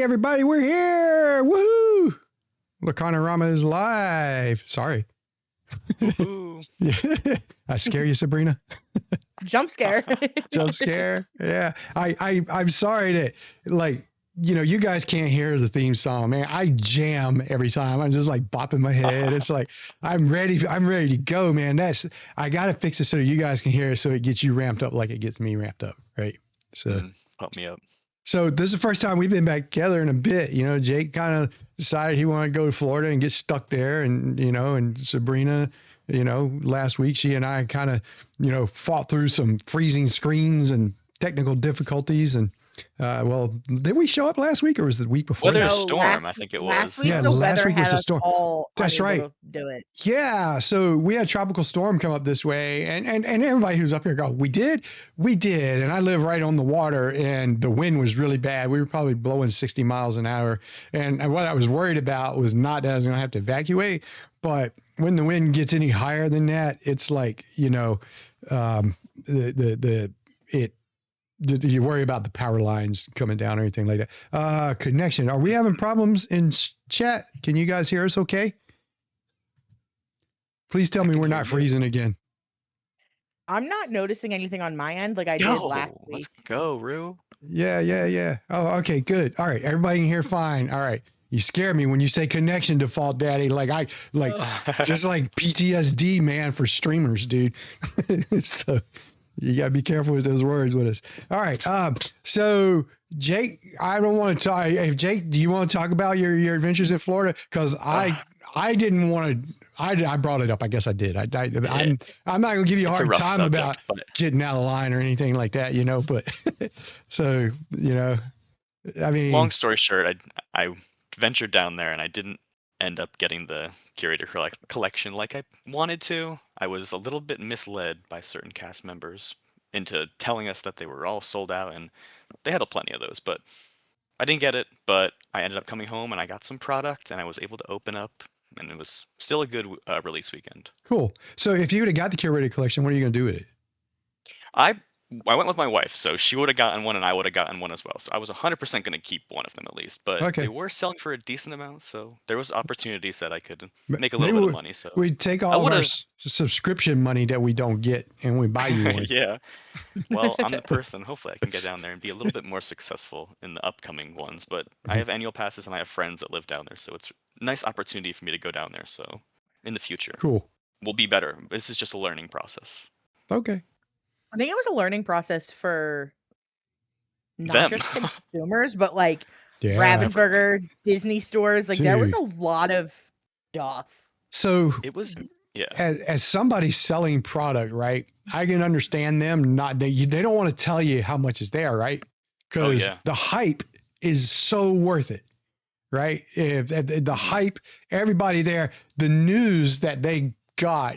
Hey, everybody, we're here. Woohoo! Lorcanarama is live. Sorry. Woohoo. I scare you, Sabrina? Jump scare. Jump scare? Yeah. I'm sorry that, like, you guys can't hear the theme song, man. I jam every time. I'm just like bopping my head. It's like, I'm ready to go, man. I got to fix it so you guys can hear it so it gets you ramped up like it gets me ramped up, right? So Pump me up. So this is the first time we've been back together in a bit. Jake kind of decided he wanted to go to Florida and get stuck there. And Sabrina, last week, she and I kind of, fought through some freezing screens and technical difficulties. And, did we show up last week or was it the week before? Weather storm, I think it was. Last week, Yeah, the last weather week was had the us storm. all That's unable right. to do it. Yeah, so we had a tropical storm come up this way, and everybody who's up here go, we did, and I live right on the water, and the wind was really bad. We were probably blowing 60 miles an hour, and what I was worried about was not that I was going to have to evacuate, but when the wind gets any higher than that, it's like, you worry about the power lines coming down or anything like that. Connection. Are we having problems in chat? Can you guys hear us okay? Please tell me we're not freezing again. I'm not noticing anything on my end like I did last week. Let's go, Rue. Yeah. Oh, okay, good. All right, everybody can hear fine. All right. You scare me when you say connection default, Daddy. Just like PTSD, man, for streamers, dude. So you gotta be careful with those words with us. All right. So Jake, I don't want to talk. If Jake, do you want to talk about your adventures in Florida? Because I didn't want to. I brought it up. I guess I did. I'm not gonna give you a hard time subject, about getting out of line or anything like that, But so I mean, long story short, I ventured down there and I didn't end up getting the curator collection like I wanted to. I was a little bit misled by certain cast members into telling us that they were all sold out, and they had plenty of those, but I didn't get it. But I ended up coming home and I got some product and I was able to open up, and it was still a good release weekend. Cool. So if you would have got the curated collection, what are you going to do with it? I went with my wife, so she would have gotten one and I would have gotten one as well. So I was 100% going to keep one of them at least, but they were selling for a decent amount, so there was opportunities that I could make a little bit of money. So we take all of our subscription money that we don't get and we buy you one. Yeah. Well, I'm the person. Hopefully I can get down there and be a little bit more successful in the upcoming ones, but I have annual passes and I have friends that live down there, so it's a nice opportunity for me to go down there. So in the future, cool, we'll be better. This is just a learning process. Okay. I think it was a learning process for not just consumers, but like Ravensburger, Disney stores. Like there was a lot of stuff. So it was, yeah. As somebody selling product, right? I can understand them they don't want to tell you how much is there, right? Because the hype is so worth it, right? If the hype, everybody there, the news that they got,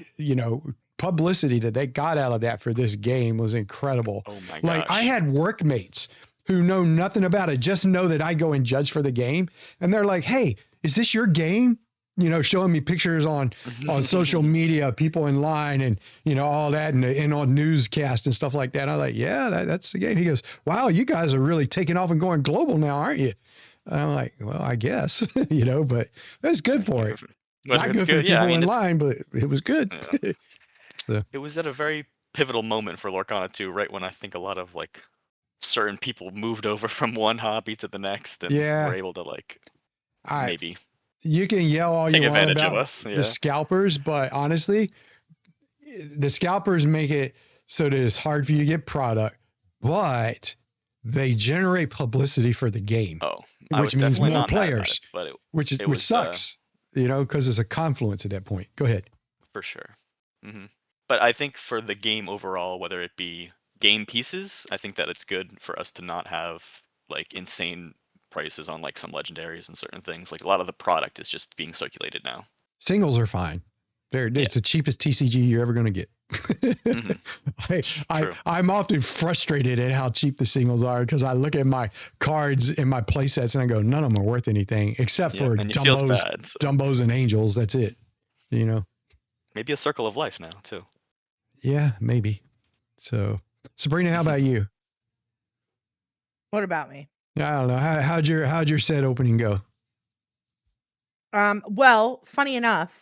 publicity that they got out of that for this game was incredible. Oh my gosh. Like I had workmates who know nothing about it, just know that I go and judge for the game. And they're like, hey, is this your game? Showing me pictures on social media, people in line and, all that and on newscast and stuff like that. I'm like, yeah, that's the game. He goes, wow, you guys are really taking off and going global now, aren't you? And I'm like, well, I guess, but that's good for it. Not good for people in line, but it was good. Yeah. So. It was at a very pivotal moment for Lorcana too, right when I think a lot of certain people moved over from one hobby to the next and were able to maybe. You can yell all you want about the scalpers, but honestly, the scalpers make it so that it's hard for you to get product, but they generate publicity for the game. Which means more players, which sucks, because it's a confluence at that point. Go ahead. For sure. Mm-hmm. But I think for the game overall, whether it be game pieces, I think that it's good for us to not have insane prices on some legendaries and certain things. A lot of the product is just being circulated now. Singles are fine. It's the cheapest TCG you're ever going to get. Mm-hmm. I'm often frustrated at how cheap the singles are because I look at my cards in my play sets and I go, none of them are worth anything except for Dumbos and Angels. That's it. Maybe a Circle of Life now too. Yeah, maybe. So Sabrina, how about you? What about me? I don't know. How'd your set opening go? Well, funny enough,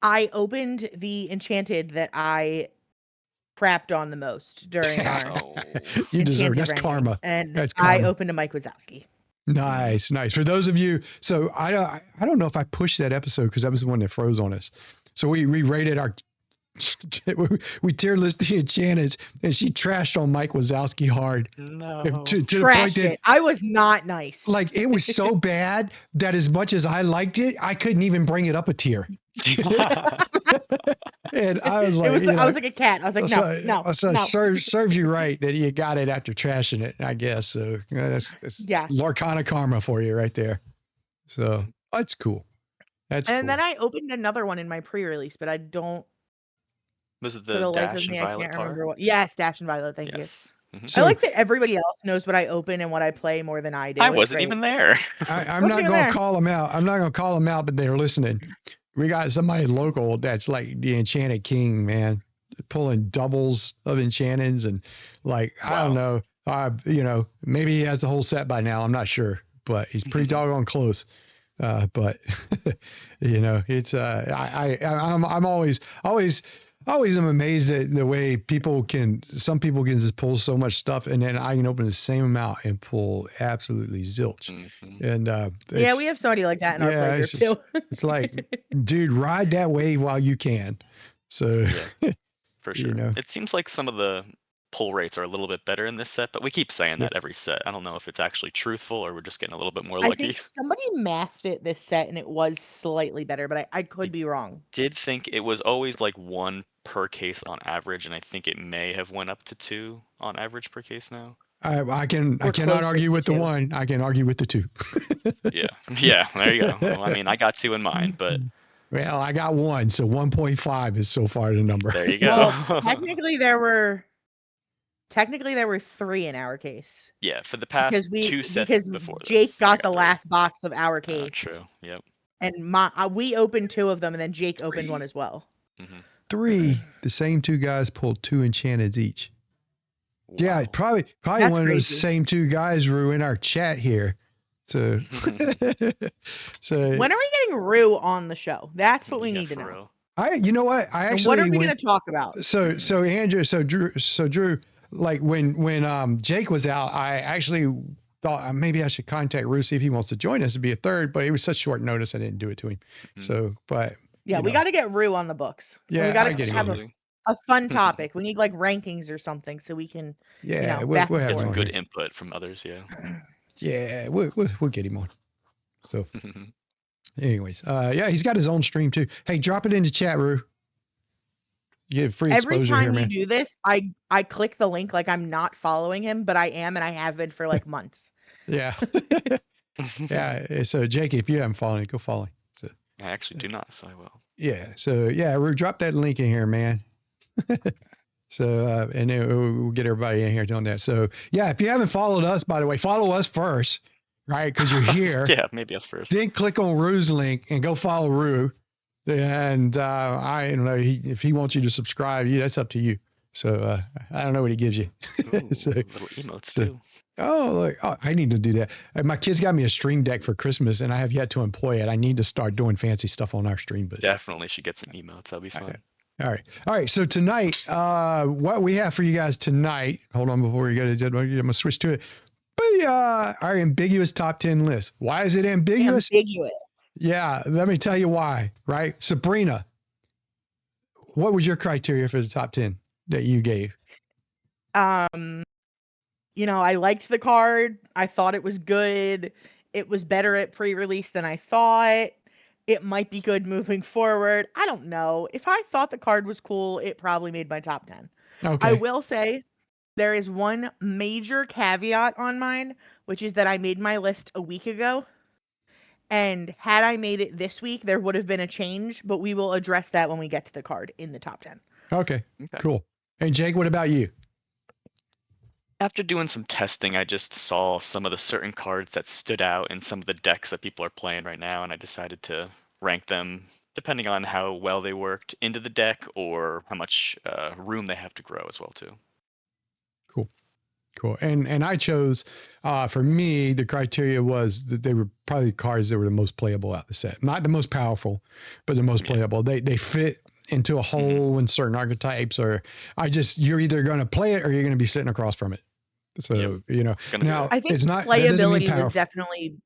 I opened the enchanted that I crapped on the most during our You deserve enchanted that's ranking, karma. and That's I karma. opened a Mike Wazowski. Nice. For those of you, so I don't know if I pushed that episode because that was the one that froze on us. So we rated our we tier listed the Enchanted, and she trashed on Mike Wazowski hard. No. To the point that I was not nice. like it was so bad that as much as I liked it, I couldn't even bring it up a tier. And I was like, I was like a cat. I was like, no. Serves you right that you got it after trashing it, I guess. So that's Lorcanarama for you right there. So that's cool. That's and cool. then I opened another one in my pre-release, but I don't. Was it the Dash and Violet I can't car? remember what. Yes, Dash and Violet. Thank you. So, I like that everybody else knows what I open and what I play more than I do. I wasn't even there. I'm not going to call them out. I'm not going to call them out, but they're listening. We got somebody local that's like the Enchanted King, man, pulling doubles of Enchanteds and like, I don't know. Maybe he has the whole set by now. I'm not sure, but he's pretty doggone close. But it's I'm always am amazed at the way some people can just pull so much stuff, and then I can open the same amount and pull absolutely zilch. And we have somebody like that in our play group too. It's like, dude, ride that wave while you can. So for sure. It seems like some of the pull rates are a little bit better in this set, but we keep saying that every set. I don't know if it's actually truthful or we're just getting a little bit more lucky. I think somebody mathed it this set and it was slightly better, but I could be wrong. Did think it was always like 1 per case on average, and I think it may have went up to 2 on average per case now. I cannot argue with the 1. I can argue with the 2. Yeah. There you go. Well, I mean, I got 2 in mine, but well, I got 1, so 1.5 is so far the number. There you go. Well, technically there were 3 in our case. Yeah, for the past 2 sets before this. Jake got the last box of our case. True. Yep. And we opened 2 of them, and then Jake opened 1 as well. 3. The same 2 guys pulled 2 Enchanteds each. Wow. Yeah, probably That's one crazy. of those same 2 guys were in our chat here. So, when are we getting Rue on the show? That's what we need to know. You know what? What are we going to talk about? So Andrew, so Drew, like when Jake was out, I actually thought maybe I should contact Rue, see if he wants to join us to be a third, but it was such short notice I didn't do it to him. So, but we got to get Rue on the books. Yeah, we got to have a fun topic. We need like rankings or something so we can we'll get some good input from others. Yeah, we'll get him on. So, anyways, he's got his own stream too. Hey, drop it in the chat, Rue. You get free exposure every time here, man. we do this, I click the link like I'm not following him, but I am, and I have been for like months. Yeah. So Jake, if you haven't followed, go follow him. So I actually do not, so I will. Yeah. So Rue, drop that link in here, man. So and then we'll get everybody in here doing that. So if you haven't followed us, by the way, follow us first, right? Because you're here. Maybe us first. Then click on Rue's link and go follow Rue. And I don't know if he wants you to subscribe, that's up to you. So I don't know what he gives you. Little emotes too. I need to do that. My kids got me a stream deck for Christmas, and I have yet to employ it. I need to start doing fancy stuff on our stream. But definitely should get some emotes. That'll be fun. All right. So tonight, what we have for you guys tonight. Hold on before we go to. I'm gonna switch to it. But our ambiguous top 10 list. Why is it ambiguous? Ambiguous. Yeah, let me tell you why. Right, Sabrina. What was your criteria for the top 10 that you gave? I liked the card. I thought it was good. It was better at pre-release than I thought. It might be good moving forward. I don't know. If I thought the card was cool, it probably made my top 10. Okay. I will say there is one major caveat on mine, which is that I made my list a week ago. And had I made it this week, there would have been a change, but we will address that when we get to the card in the top 10. Okay. Cool. And Jake, what about you? After doing some testing, I just saw some of the certain cards that stood out in some of the decks that people are playing right now, and I decided to rank them depending on how well they worked into the deck or how much room they have to grow as well too. Cool. And I chose, for me, the criteria was that they were probably cards that were the most playable out the set. Not the most powerful, but the most playable. They fit into a hole in certain archetypes, or you're either going to play it or you're going to be sitting across from it. So, now I think it's not, that doesn't mean playability was powerful. definitely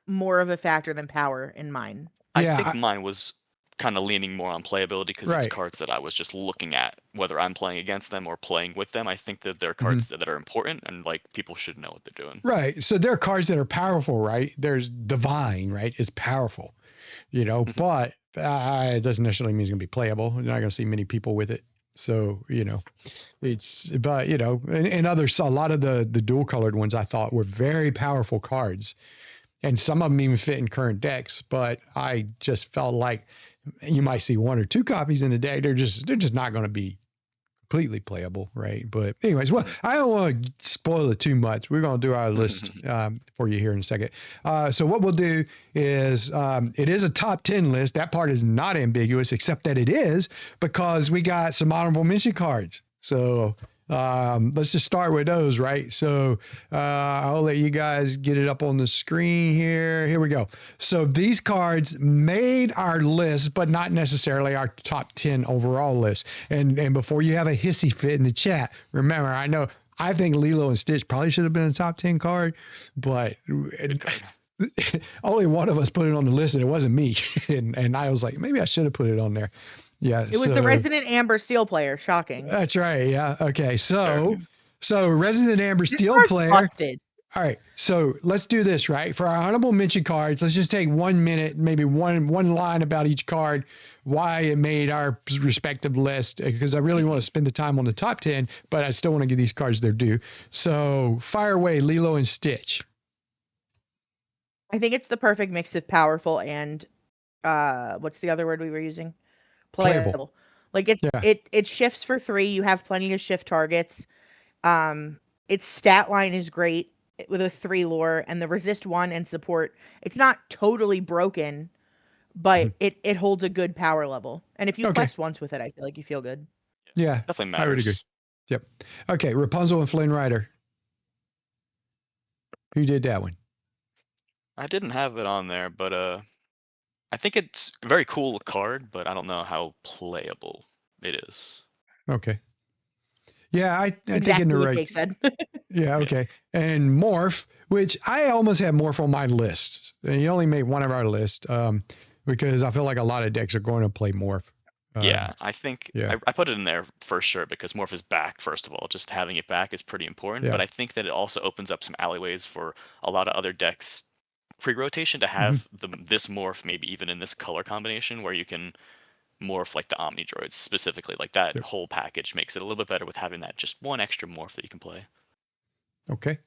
more of a factor than power in mine. I think mine was kind of leaning more on playability because it's Right. cards that I was just looking at, whether I'm playing against them or playing with them. I think that they're cards that are important and like people should know what they're doing. Right. So there are cards that are powerful, right? There's Divine, right? It's powerful, but it doesn't necessarily mean it's going to be playable. You're not going to see many people with it. So, but, and others, a lot of the dual colored ones I thought were very powerful cards. And some of them even fit in current decks, but I just felt like you might see one or two copies in a deck. They're just not going to be completely playable, right? But anyways, well, I don't want to spoil it too much. We're going to do our list for you here in a second. So what we'll do is it is a top 10 list. That part is not ambiguous, except that it is because we got some honorable mention cards. So let's just start with those, right? So I'll let you guys get it up on the screen here. Here we go. So these cards made our list, but not necessarily our top 10 overall list. And before you have a hissy fit in the chat, remember, I think Lilo and Stitch probably should have been a top 10 card, but only one of us put it on the list, and it wasn't me. and I was like, maybe I should have put it on there. Yeah, it was the Resident Amber Steel player. Shocking. That's right. Yeah. Okay. So Resident Amber Steel player. Busted. All right. So let's do this, right? For our honorable mention cards, let's just take 1 minute, maybe one line about each card, why it made our respective list, because I really want to spend the time on the top 10, but I still want to give these cards their due. So fire away, Lilo and Stitch. I think it's the perfect mix of powerful and what's the other word we were using? Playable. Like it shifts for 3. You have plenty to shift targets. Its stat line is great with a 3 lore, and the resist 1 and support. It's not totally broken, but it holds a good power level. And if you quest once with it, I feel like you feel good. Yeah, definitely matters. I would agree. Yep. Okay, Rapunzel and Flynn Rider. Who did that one? I didn't have it on there, but I think it's a very cool card, but I don't know how playable it is. Okay. Yeah, I Exactly think in the what right. Jake said. Yeah, okay. And Morph, which I almost had Morph on my list. And you only made one of our list because I feel like a lot of decks are going to play Morph. Yeah, I think I put it in there for sure because Morph is back, first of all. Just having it back is pretty important. Yeah. But I think that it also opens up some alleyways for a lot of other decks pre-rotation to have this Morph maybe even in this color combination where you can morph like the Omni Droids specifically. Like that whole package makes it a little bit better with having that just one extra morph that you can play. Okay,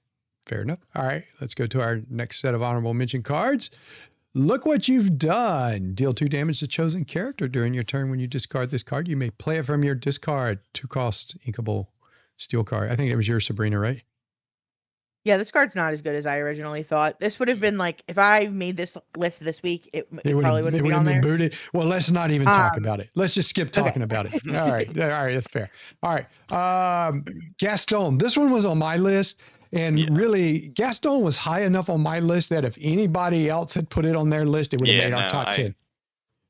fair enough. All right, let's go to our next set of honorable mention cards. Look what you've done. Deal 2 damage to chosen character during your turn. When you discard this card, you may play it from your discard. 2-cost inkable steel card. I think it was yours, Sabrina, right? Yeah, this card's not as good as I originally thought. This would have been like, if I made this list this week, it probably wouldn't be on there. Booted. Well, let's not even talk about it. Let's just skip talking about it. All right, that's fair. All right, Gaston. This one was on my list, and really, Gaston was high enough on my list that if anybody else had put it on their list, it would have made our top 10.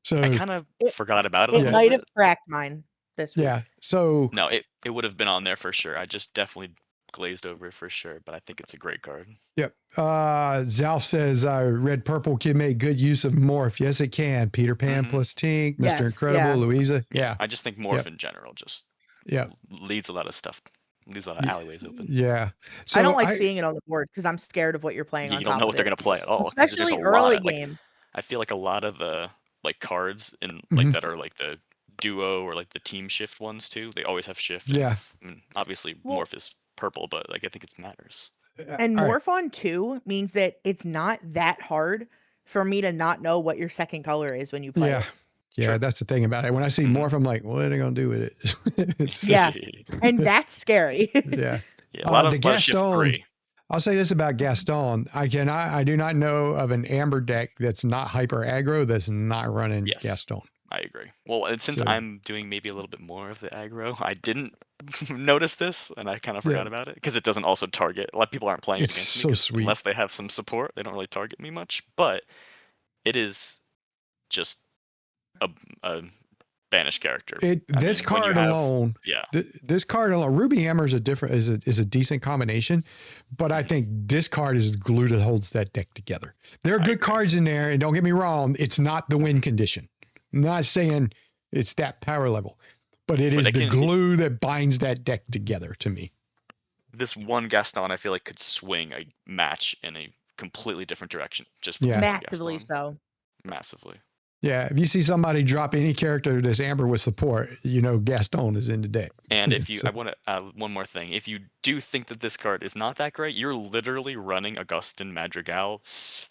So I kind of forgot about it. It might have cracked mine this week. Yeah. So no, it would have been on there for sure. I just definitely glazed over it for sure, but I think it's a great card. Yep. Zalf says red purple can make good use of Morph. Yes, it can. Peter Pan plus Tink, Mr. Incredible, Louisa. Yeah. I just think Morph in general just leads a lot of stuff. Leaves a lot of alleyways open. Yeah. So I don't like seeing it on the board because I'm scared of what you're playing on top of it. You don't know what they're going to play at all. Especially early game. I feel like a lot of the cards in like that are like the duo or like the team shift ones too. They always have shift. Yeah. I mean, obviously Morph is purple, but like I think it matters. And Morph on 2 means that it's not that hard for me to not know what your second color is when you play it. Yeah, that's the thing about it. When I see Morph, I'm like, what are they going to do with it? Yeah, and that's scary. Yeah, a lot of Gaston. I'll say this about Gaston. I do not know of an Amber deck that's not hyper aggro that's not running Gaston. I agree. Well, and since So I'm doing maybe a little bit more of the aggro, I didn't notice this, and I kind of yeah, forgot about it because it doesn't also target. A lot of people aren't playing it it's against me so because sweet. unless they have some support, they don't really target me much. But it is just a, a banished character. I This mean, when you card have, alone, yeah, this card alone, Ruby Hammer is a decent combination, but I mhm, think this card is the glue that holds that deck together. There are I good agree. cards in there, and don't get me wrong, it's not the win condition. I'm not saying it's that power level, but it But is they the can. glue that binds that deck together to me. This one Gaston, I feel like could swing a match in a completely different direction just with Yeah. one Massively Gaston, so. massively. Yeah, if you see somebody drop any character that's Amber with support, you know Gaston is in the deck. And if you, So, I want to add one more thing. If you do think that this card is not that great, you're literally running Augustin Madrigal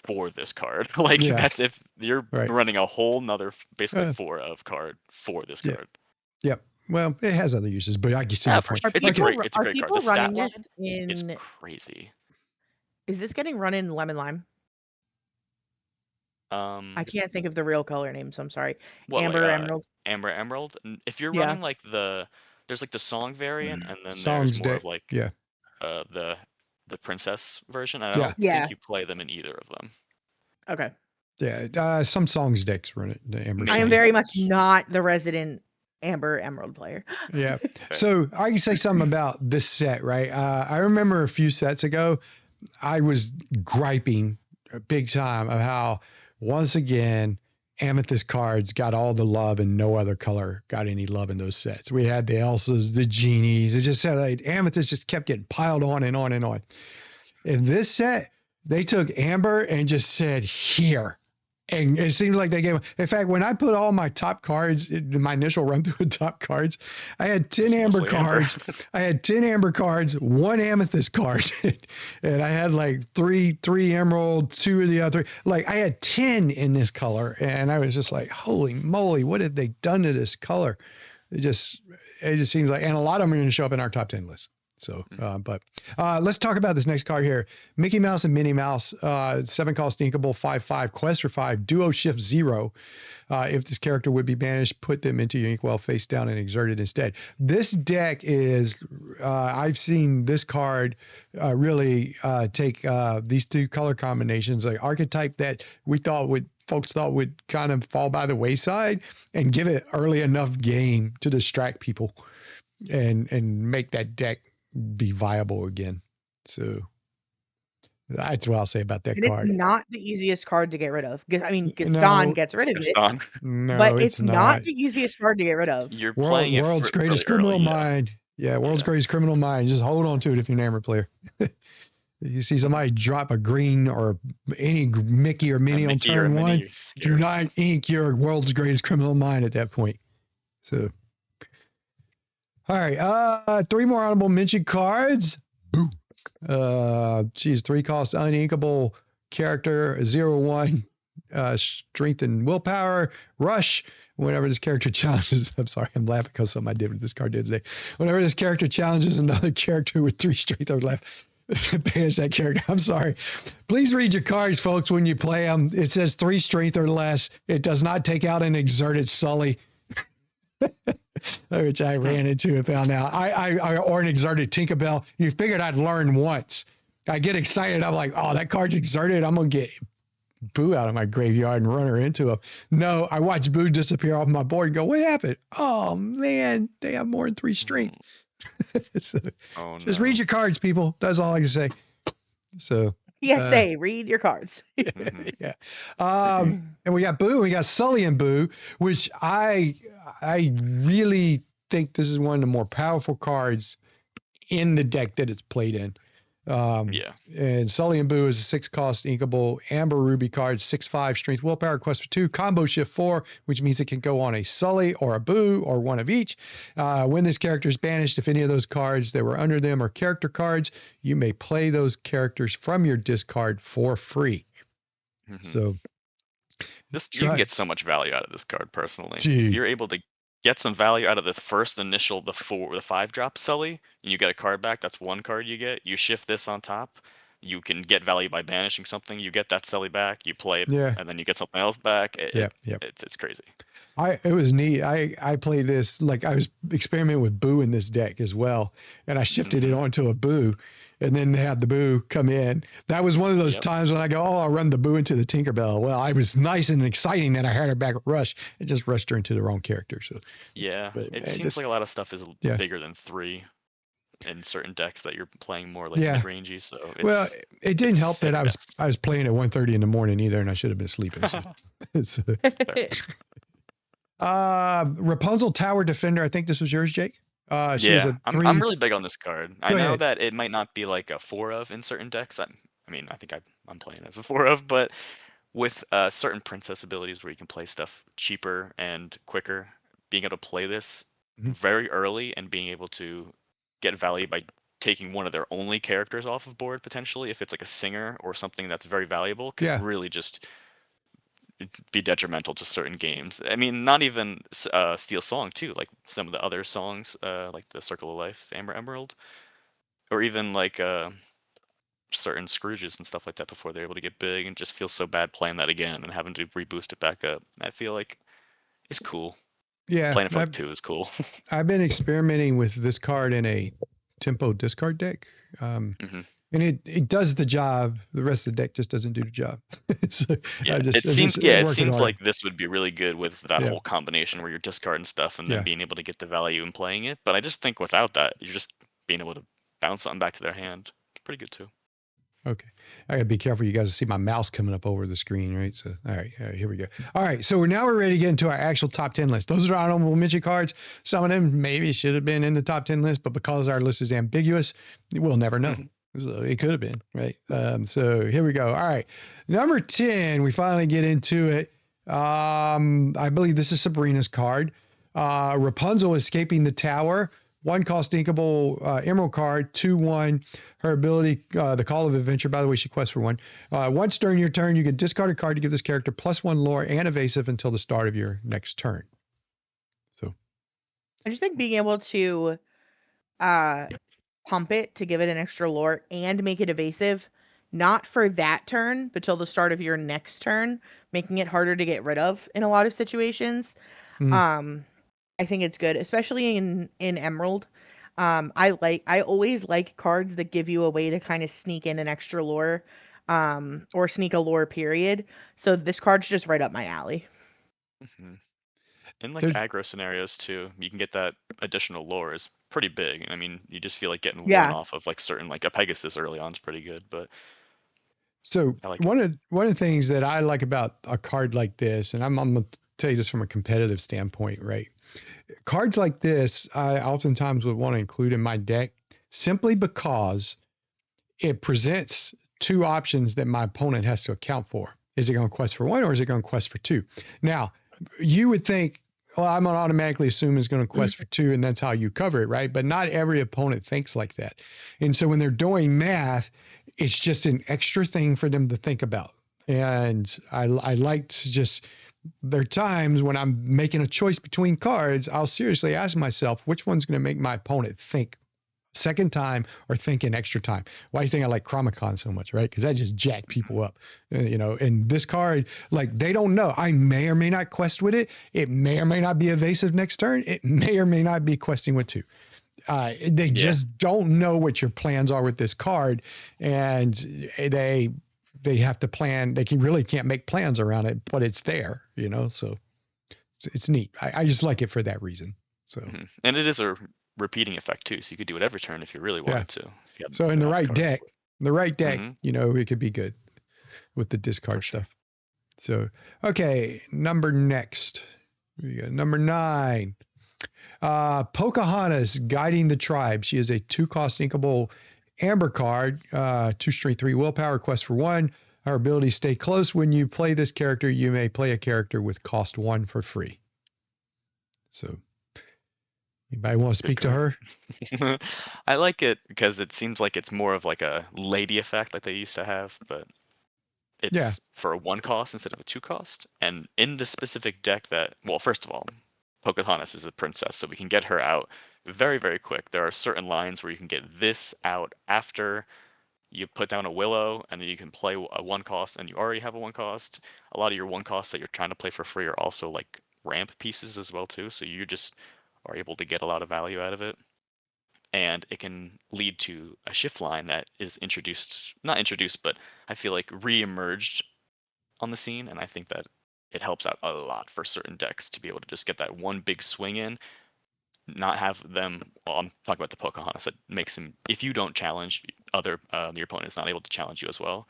for this card. Like yeah, that's if you're right. running a whole nother, basically Uh, 4 of card for this yeah, card. yep. Well, it has other uses, but I can see Yeah, your for point. sure. Are It's a Okay. people great, it's a are great card. The people stat running this line is in? crazy. Is this getting run in lemon lime? I can't think of the real color name, so I'm sorry. What like Amber, emerald. Amber Emerald? If you're Yeah. running like there's like the song variant, and then there's Songs more deck. of like Yeah. uh the the princess version. And I Yeah. don't Yeah. think you play them in either of them. Okay. Yeah. Some songs decks run it, the Amber I am Maybe. song. very much not the resident Amber Emerald player. Yeah. Fair. So I can say something about this set, right? I remember a few sets ago, I was griping big time of how, once again, Amethyst cards got all the love and no other color got any love in those sets. We had the Elsas, the Genies. It just said like Amethyst just kept getting piled on and on and on. In this set, they took Amber and just said, here. And it seems like they gave. In fact, when I put all my top cards in my initial run through of top cards, I had 10 It's amber mostly Amber. cards. I had 10 amber cards, one amethyst card, and I had like three emerald, two of the other. Like I had 10 in this color, and I was just like, holy moly, what have they done to this color? It just seems like, and a lot of them are going to show up in our top 10 list. So, but let's talk about this next card here. Mickey Mouse and Minnie Mouse, 7 cost inkable, 5/5, quest for 5, duo shift 0. If this character would be banished, put them into your inkwell face down and exert it instead. This deck is, I've seen this card really take these two color combinations, like archetype that folks thought would kind of fall by the wayside, and give it early enough game to distract people and make that deck be viable again. So that's what I'll say about that And it's card. not the easiest card to get rid of. I mean, Gaston No, gets rid of it, Gaston. but no, it's it's not not. the easiest card to get rid of. You're playing it World's for really greatest early, criminal yeah. mind. Yeah, world's Yeah. greatest criminal mind. Just hold on to it if you're an Amber player. You see somebody drop a green or any Mickey or A Minnie on Mickey or a turn Minnie, one, you're do scared. not ink your world's greatest criminal mind at that point. So, all right, 3 more honorable mention cards. Boo. Geez, 3 cost uninkable character, 0/1, strength and willpower, rush. Whenever this character challenges, I'm sorry, I'm laughing because something I did with this card the other day. Whenever this character challenges another character with 3 strength or less, banish that character. I'm sorry. Please read your cards, folks, when you play them. It says 3 strength or less. It does not take out an exerted Sully, which I ran into and found out. Or an exerted Tinkerbell. You figured I'd learn once. I get excited. I'm like, oh, that card's exerted. I'm going to get Boo out of my graveyard and run her into him. No, I watch Boo disappear off my board and go, what happened? Oh, man, they have more than 3 strength. So, Oh just no. read your cards, people. That's all I can say. So, PSA, read your cards. Mhm. yeah. And we got Boo, we got Sully and Boo, which I really think this is one of the more powerful cards in the deck that it's played in. Yeah. And Sully and Boo is a 6 cost inkable Amber Ruby card, 6/5 strength willpower, quest for 2, combo shift 4, which means it can go on a Sully or a Boo or one of each. When this character is banished, if any of those cards that were under them are character cards, you may play those characters from your discard for free. Mhm. So You can get so much value out of this card personally. If Gee, you're able to get some value out of the first initial the 5 drop Sully, and you get a card back, that's one card you get. You shift this on top. you can get value by banishing something. You get that Selly back, you play it, Yeah. and then you get something else back. Yep. It's crazy. It was neat. I played this, like, I was experimenting with Boo in this deck as well, and I shifted it onto a Boo, and then had the Boo come in. That was one of those times when I go, oh, I'll run the Boo into the Tinkerbell. Well, I was nice and exciting that I had her back at Rush. It just rushed her into the wrong character. So it seems like a lot of stuff is bigger than 3 in certain decks that you're playing more like mid-rangey. So well, it didn't help that hit or I was playing at 1:30 in the morning either, and I should have been sleeping. So it's Rapunzel Tower Defender. I think this was yours, Jake. She has a I'm really big on this card. I know ahead. that it might not be like a 4 of in certain decks. I mean, I think I'm playing as a 4 of, but with certain princess abilities where you can play stuff cheaper and quicker, being able to play this very early and being able to get value by taking one of their only characters off of board potentially, if it's like a singer or something that's very valuable, can really just be detrimental to certain games. I mean, not even Steel Song too, like some of the other songs, like the Circle of Life, Amber Emerald, or even like certain Scrooges and stuff like that before they're able to get big, and just feel so bad playing that again and having to reboost it back up. I feel like it's cool. Yeah, Playing it for like 2 is cool. I've been experimenting with this card in a tempo discard deck. And it does the job. The rest of the deck just doesn't do the job. So it seems like this would be really good with that whole combination where you're discarding stuff and then being able to get the value in playing it. But I just think without that, you're just being able to bounce something back to their hand. It's pretty good too. Okay. I gotta be careful. You guys see my mouse coming up over the screen, right? So, all right, here we go. All right. So we're ready to get into our actual top 10 list. Those are our honorable mention cards. Some of them maybe should have been in the top 10 list, but because our list is ambiguous, we'll never know. So it could have been, right? So here we go. All right. Number 10, we finally get into it. I believe this is Sabrina's card. Rapunzel escaping the tower. 1 cost inkable emerald card, 2/1. Her ability, the Call of Adventure. By the way, she quests for 1. Once during your turn, you can discard a card to give this character +1 lore and evasive until the start of your next turn. So, I just think being able to pump it to give it an extra lore and make it evasive, not for that turn, but till the start of your next turn, making it harder to get rid of in a lot of situations. I think it's good, especially in Emerald. I always like cards that give you a way to kind of sneak in an extra lore, or sneak a lore period. So this card's just right up my alley. In like aggro scenarios too, you can get that additional lore is pretty big. I mean, you just feel like getting 1 off of like certain, like a Pegasus early on is pretty good, but so one of the things that I like about a card like this, and I'm gonna tell you this from a competitive standpoint, right? Cards like this, I oftentimes would want to include in my deck simply because it presents 2 options that my opponent has to account for. Is it going to quest for 1 or is it going to quest for 2? Now, you would think, well, I'm going to automatically assume it's going to quest for 2 and that's how you cover it, right? But not every opponent thinks like that. And so when they're doing math, it's just an extra thing for them to think about. And I like to just, there are times when I'm making a choice between cards, I'll seriously ask myself, which one's going to make my opponent think second time or think an extra time? Why do you think I like Chromicon so much, right? Because I just jack people up, and this card, like, they don't know. I may or may not quest with it. It may or may not be evasive next turn. It may or may not be questing with 2. They just don't know what your plans are with this card, and they have to plan. They really can't make plans around it, but it's there, so it's neat. I just like it for that reason. So, and it is a repeating effect too, so you could do it every turn if you really wanted to. So in the right deck, it could be good with the discard stuff. So, okay, next. We got number 9. Pocahontas Guiding the Tribe. She is a 2 cost inkable amber card, 2 strength 3 willpower, quest for 1. Her ability, stay close. When you play this character, you may play a character with cost 1 for free. So, anybody want to speak to her? I like it because it seems like it's more of like a lady effect like they used to have, but it's for a 1 cost instead of a 2 cost. And in the specific deck that, well, first of all, Pocahontas is a princess, so we can get her out very, very quick. There are certain lines where you can get this out after you put down a Willow, and then you can play a 1-cost, and you already have a 1-cost. A lot of your 1-costs that you're trying to play for free are also like ramp pieces as well too, so you just are able to get a lot of value out of it. And it can lead to a shift line that is not introduced, but I feel like re-emerged on the scene, and I think that it helps out a lot for certain decks to be able to just get that one big swing in, not have them. Well, I'm talking about the Pocahontas that makes them. If you don't challenge your opponent is not able to challenge you as well.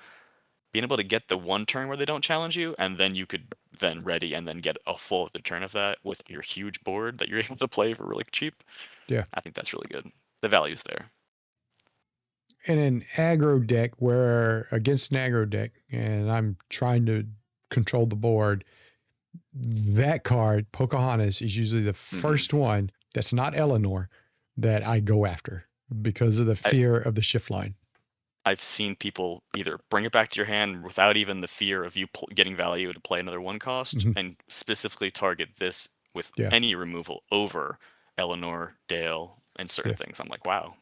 Being able to get the one turn where they don't challenge you, and then you could then ready and then get a full other turn of that with your huge board that you're able to play for really cheap. Yeah. I think that's really good. The value's there. In an aggro deck where against an aggro deck, and I'm trying to control the board, that card, Pocahontas, is usually the first one that's not Eleanor that I go after because of the fear of the shift line. I've seen people either bring it back to your hand without even the fear of you getting value to play another 1-cost, and specifically target this with any removal over Eleanor, Dale, and certain things. I'm like, wow,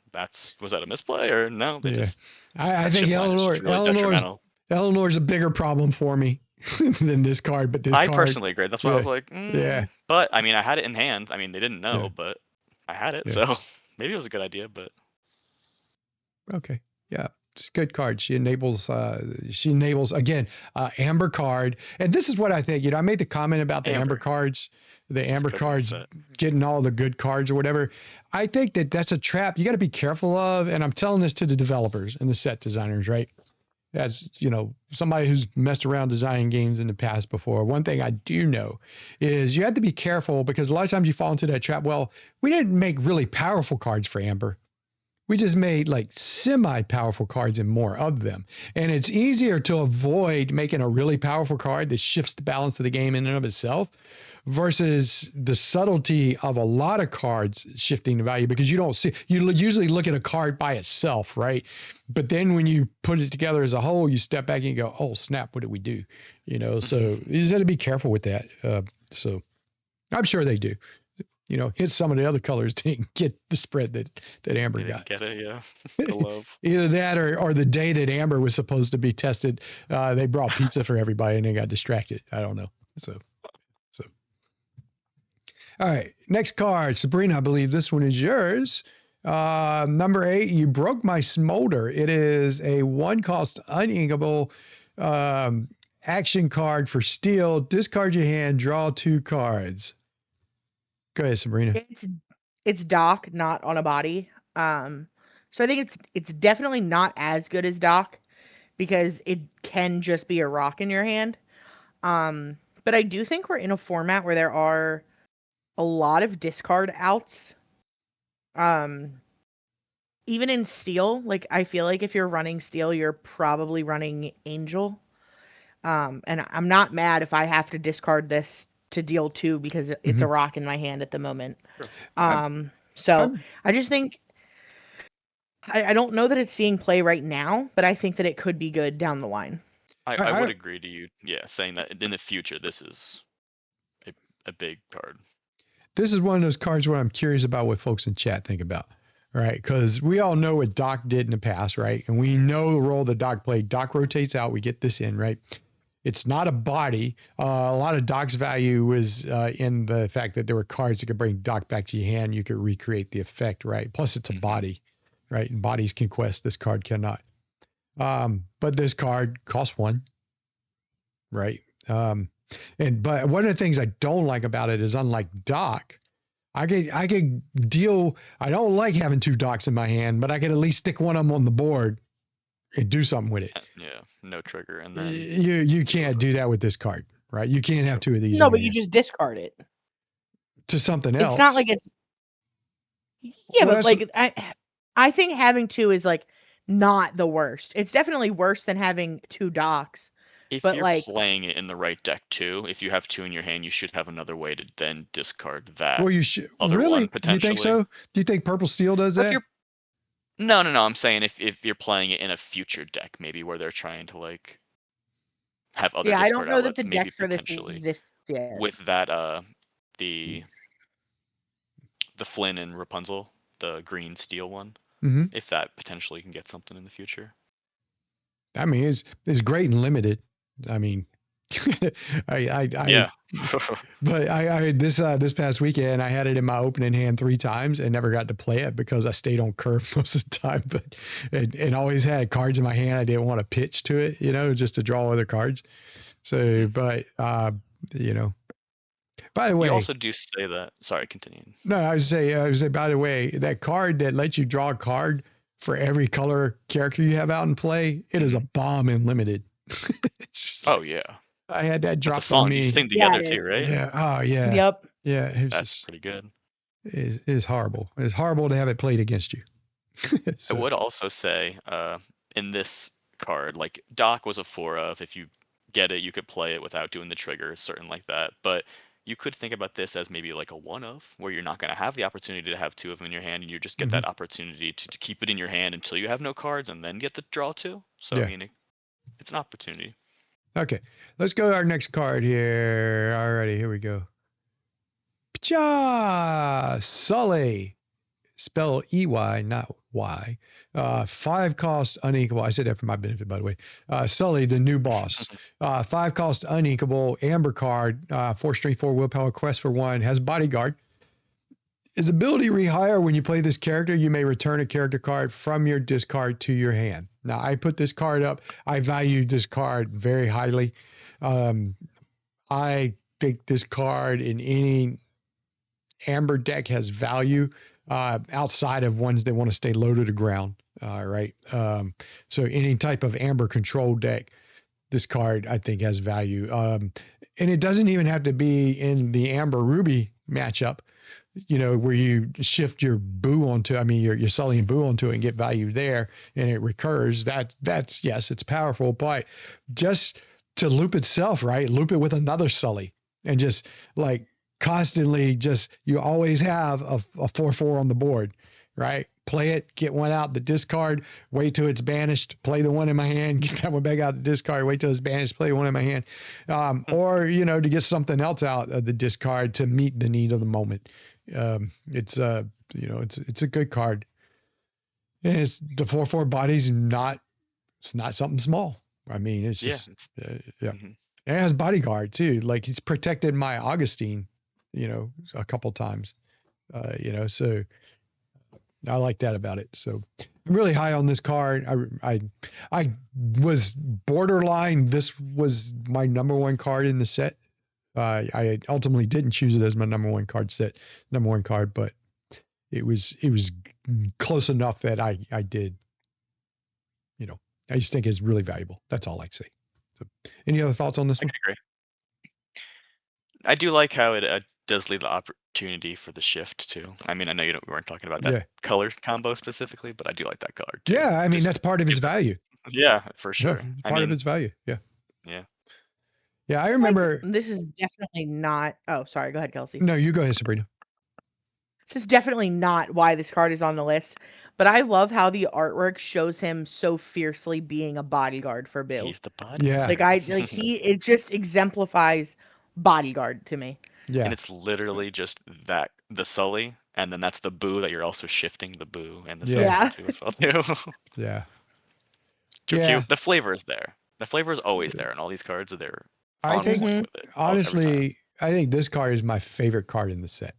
was that a misplay or no? They just I think Eleanor's a bigger problem for me than this card, but I personally agree. That's why I was like, yeah. But I mean, I had it in hand. I mean, they didn't know, but I had it, so maybe it was a good idea. But okay, yeah. It's a good card. She enables again, Amber card. And this is what I think, I made the comment about the Amber cards, getting all the good cards or whatever. I think that that's a trap you got to be careful of. And I'm telling this to the developers and the set designers, right? As somebody who's messed around designing games in the past before, one thing I do know is you have to be careful because a lot of times you fall into that trap. Well, we didn't make really powerful cards for Amber. We just made like semi-powerful cards and more of them. And it's easier to avoid making a really powerful card that shifts the balance of the game in and of itself versus the subtlety of a lot of cards shifting the value, because you usually look at a card by itself, right? But then when you put it together as a whole, you step back and you go, oh snap, what did we do? So you just got to be careful with that. So I'm sure they do. Hit some of the other colors didn't get the spread that Amber got. Get it, yeah. The love. Either that or the day that Amber was supposed to be tested, they brought pizza for everybody and they got distracted. I don't know. So. All right, next card, Sabrina. I believe this one is yours. Number 8, you broke my smolder. It is a 1-cost uninkable action card for steel. Discard your hand, draw 2 cards. Go ahead, Sabrina. It's Doc, not on a body. So I think it's definitely not as good as Doc because it can just be a rock in your hand. But I do think we're in a format where there are a lot of discard outs. Even in steel, like I feel like if you're running steel, you're probably running Angel. And I'm not mad if I have to discard this to deal 2 because it's a rock in my hand at the moment. So I just think I don't know that it's seeing play right now, but I think that it could be good down the line. I would agree to you, saying that in the future this is a big card. This is one of those cards where I'm curious about what folks in chat think about. All right, because we all know what Doc did in the past, right? And we know the role that Doc played. Doc rotates out, we get this in, right? It's not a body. A lot of Doc's value was in the fact that there were cards that could bring Doc back to your hand. You could recreate the effect, right? Plus, it's a body, right? And bodies can quest. This card cannot. But this card costs 1, right? But one of the things I don't like about it is, unlike Doc, I could deal. I don't like having 2 Docs in my hand, but I could at least stick one of them on the board and do something with it. Yeah, no trigger, and then you can't do that with this card, right? You can't have 2 of these. No, but you just discard it to something else. It's not like it's but like I think having 2 is like not the worst. It's definitely worse than having 2 Docs. If but you're like playing it in the right deck too, if you have 2 in your hand, you should have another way to then discard that. Well, you should. Other really? One potentially. Do you think so? Do you think Purple Steel does that? No. I'm saying if you're playing it in a future deck, maybe where they're trying to like have other discard I don't know outlets, that the maybe deck for this potentially exists yet. with that the Flynn and Rapunzel, the green steel one. If that potentially can get something in the future. I mean, it's great and limited. I mean, Yeah. but I this past weekend I had it in my opening hand 3 times and never got to play it because I stayed on curve most of the time. But and always had cards in my hand. I didn't want to pitch to it, just to draw other cards. So, but you know, by the You way, also do say that. Sorry, continue. no, I would say, by the way, that card that lets you draw a card for every color character you have out in play, it is a bomb in limited. It's just Oh like, yeah. I had that But the dropped on songs you me. sing Yeah, together it too, is. right? Yeah. Oh yeah. Yep. Yeah. It was That's just pretty good. is horrible. It's horrible to have it played against you. I So would also say, in this card, like Doc was a 4 of. If you get it, you could play it without doing the triggers, certain like that. But you could think about this as maybe like a 1 of, where you're not going to have the opportunity to have 2 of them in your hand, and you just get mhm. that opportunity to keep it in your hand until you have no cards, and then get the draw 2. So I Yeah. mean, it's an opportunity. Okay. Let's go to our next card here. Alrighty, here we go. Pcha Sully. Spell EY, not Y. 5 cost unequal. I said that for my benefit, by the way. Sully, the new boss. 5 cost unequal. Amber card. 4 strength, 4 willpower. Quest for 1. Has bodyguard. His ability rehire. When you play this character, you may return a character card from your discard to your hand. Now, I put this card up. I value this card very highly. I think this card in any Amber deck has value outside of ones that want to stay low to the ground. Right. So any type of Amber control deck, this card I think has value. And it doesn't even have to be in the Amber Ruby matchup, where you shift your boo onto, your Sully and boo onto it and get value there, and it recurs. That's yes, it's powerful, but just to loop itself, right? Loop it with another Sully, and just like constantly, just you always have a 4/4 on the board, right? Play it, get one out the discard, wait till it's banished, play the one in my hand, get that one back out the discard, wait till it's banished, play one in my hand, or to get something else out of the discard to meet the need of the moment. It's it's a good card. And it's the 4/4 body's it's not something small. I mean, it's Yeah. just yeah. Mhm. And it has bodyguard too. Like he's protected my Augustine, a couple times. So I like that about it. So I'm really high on this card. I was borderline. This was my number 1 card in the set. I ultimately didn't choose it as my number 1 card, but it was close enough that I did. I just think it's really valuable. That's all I'd say. So, any other thoughts on this I one? can agree. I do like how it does leave the opportunity for the shift too. I mean, I know we weren't talking about that Yeah. color combo specifically, but I do like that color too. Yeah. I mean, Just that's part of its give it, value. yeah, for Yeah. sure. I Part of mean, its value. Yeah. yeah. Yeah. I Like, remember. this is definitely not. Oh, sorry. Go ahead, Kelsey. No, you go ahead, Sabrina. This is definitely not why this card is on the list, but I love how the artwork shows him so fiercely being a bodyguard for Boo. He's the bodyguard. Yeah. Like it just exemplifies bodyguard to me. Yeah. And it's literally just that the Sully, and then that's the Boo that you're also shifting the Boo and the Sully Yeah. too as well too. Yeah. Too Yeah. cute. The flavor is there. The flavor is always there, and all these cards are there I on think, point with it every time. honestly, I think this card is my favorite card in the set.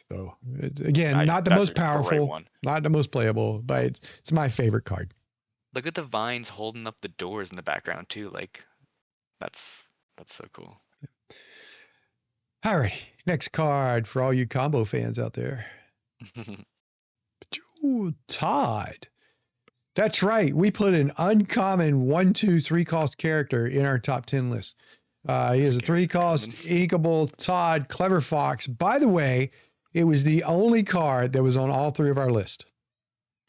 So again, not the That's most a great powerful, one. not the most playable, but it's my favorite card. Look at the vines holding up the doors in the background too. Like that's so cool. All right, next card for all you combo fans out there. Ooh, Todd. That's right. We put an uncommon 1, 2, 3 cost character in our top 10 list. He is a 3 cost inkable Todd Clever Fox. By the way, it was the only card that was on all 3 of our list.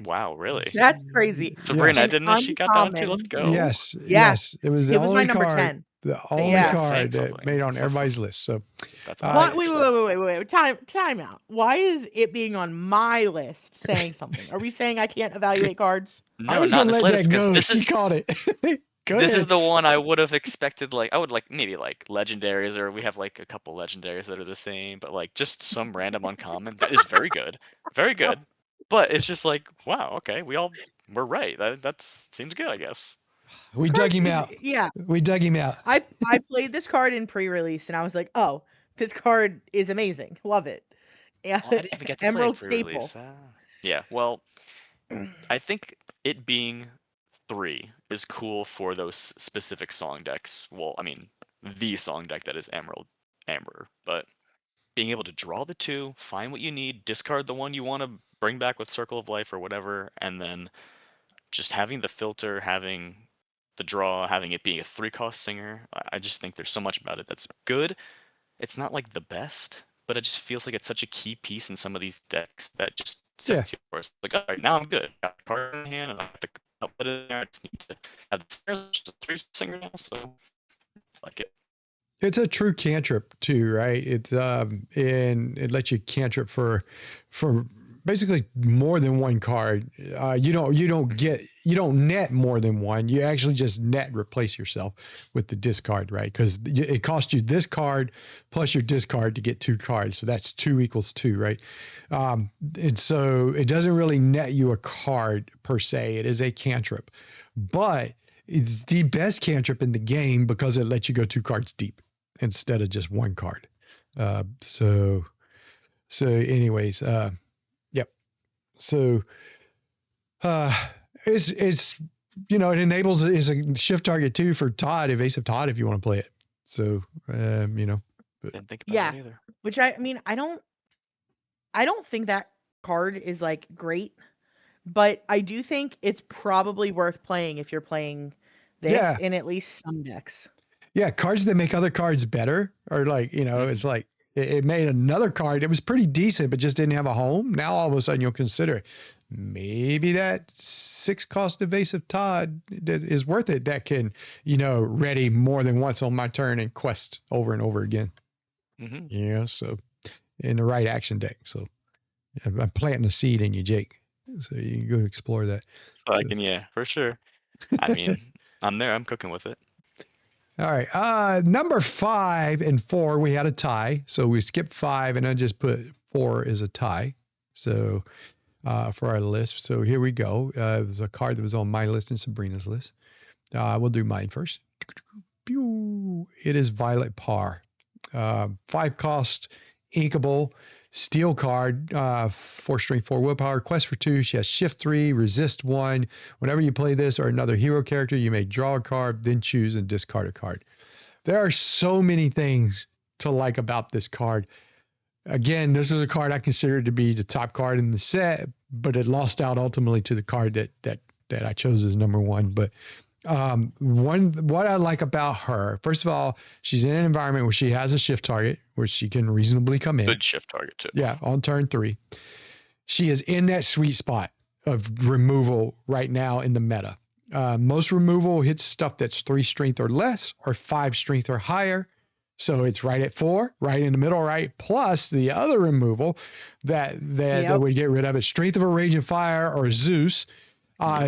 Wow, really? That's crazy. Sabrina, I Yes. didn't know she got that one too. Let's Uncommon. go. Yes, Yeah. yes. It was the It was my only number card, 10. the only Yeah. card Saying that something. made on everybody's list. So That's What? awesome. Wait. Time out. Why is it being on my list saying something? Are we saying I can't evaluate cards? I No, was not gonna this let latest that because go. this She is caught it. Go this is ahead. the one I would have expected. Like I would like maybe like legendaries, or we have like a couple legendaries that are the same, but like just some random uncommon that is very good, very good. But it's just like wow, okay, we're right. That seems good, I guess. We This dug card him is out. yeah. We dug him out. I played this card in pre-release and I was like, oh, this card is amazing. Love it. Yeah, Oh, I didn't even get to play it Emerald pre-release. staple. Yeah, well, I think it being 3 is cool for those specific song decks. Well, I mean, the song deck that is Emerald Amber, but being able to draw the 2, find what you need, discard the one you want to bring back with Circle of Life or whatever, and then just having the filter, having the draw, having it being a 3-cost singer, I just think there's so much about it that's good. It's not like the best, but it just feels like it's such a key piece in some of these decks that just Yeah. sets you for it's like, all right, now I'm good. Got the card in hand, and I have to put it in there. I just need to have the singer, just a 3 singer now, so I like it. It's a true cantrip too, right? It's and it lets you cantrip for basically more than one card. You don't net more than one. You actually just net replace yourself with the discard, right? Because it costs you this card plus your discard to get 2 cards, so that's 2 equals 2, right? And so it doesn't really net you a card per se. It is a cantrip, but it's the best cantrip in the game because it lets you go 2 cards deep instead of just 1 card. So anyways, yep. So it's it enables is a shift target too for Todd, evasive Todd, if you want to play it. So Didn't think about Yeah. it either. Which I mean, I don't think that card is like great, but I do think it's probably worth playing if you're playing this Yeah. in at least some decks. Yeah, cards that make other cards better are like, it's like it made another card. It was pretty decent, but just didn't have a home. Now all of a sudden you'll consider maybe that 6-cost evasive Todd that is worth it. That can, ready more than once on my turn and quest over and over again. So in the right action deck. So I'm planting a seed in you, Jake. So you can go explore that. Yeah, for sure. I mean, I'm there. I'm cooking with it. All right. Number 5 and 4, we had a tie. So we skipped 5 and I just put 4 as a tie. So for our list. So here we go. It was a card that was on my list and Sabrina's list. We'll do mine first. It is Violet Par. 5-cost, inkable, steel card, 4 strength, 4 willpower, quest for 2. She has shift 3, resist 1. Whenever you play this or another hero character, you may draw a card, then choose and discard a card. There are so many things to like about this card. Again, this is a card I consider to be the top card in the set, but it lost out ultimately to the card that I chose as number 1. But what I like about her, first of all, she's in an environment where she has a shift target where she can reasonably come in. Good shift target too. Yeah, on turn 3. She is in that sweet spot of removal right now in the meta. Most removal hits stuff that's 3 strength or less or 5 strength or higher. So it's right at 4, right in the middle, right? Plus the other removal that would get rid of it, Strength of a Raging Fire or Zeus.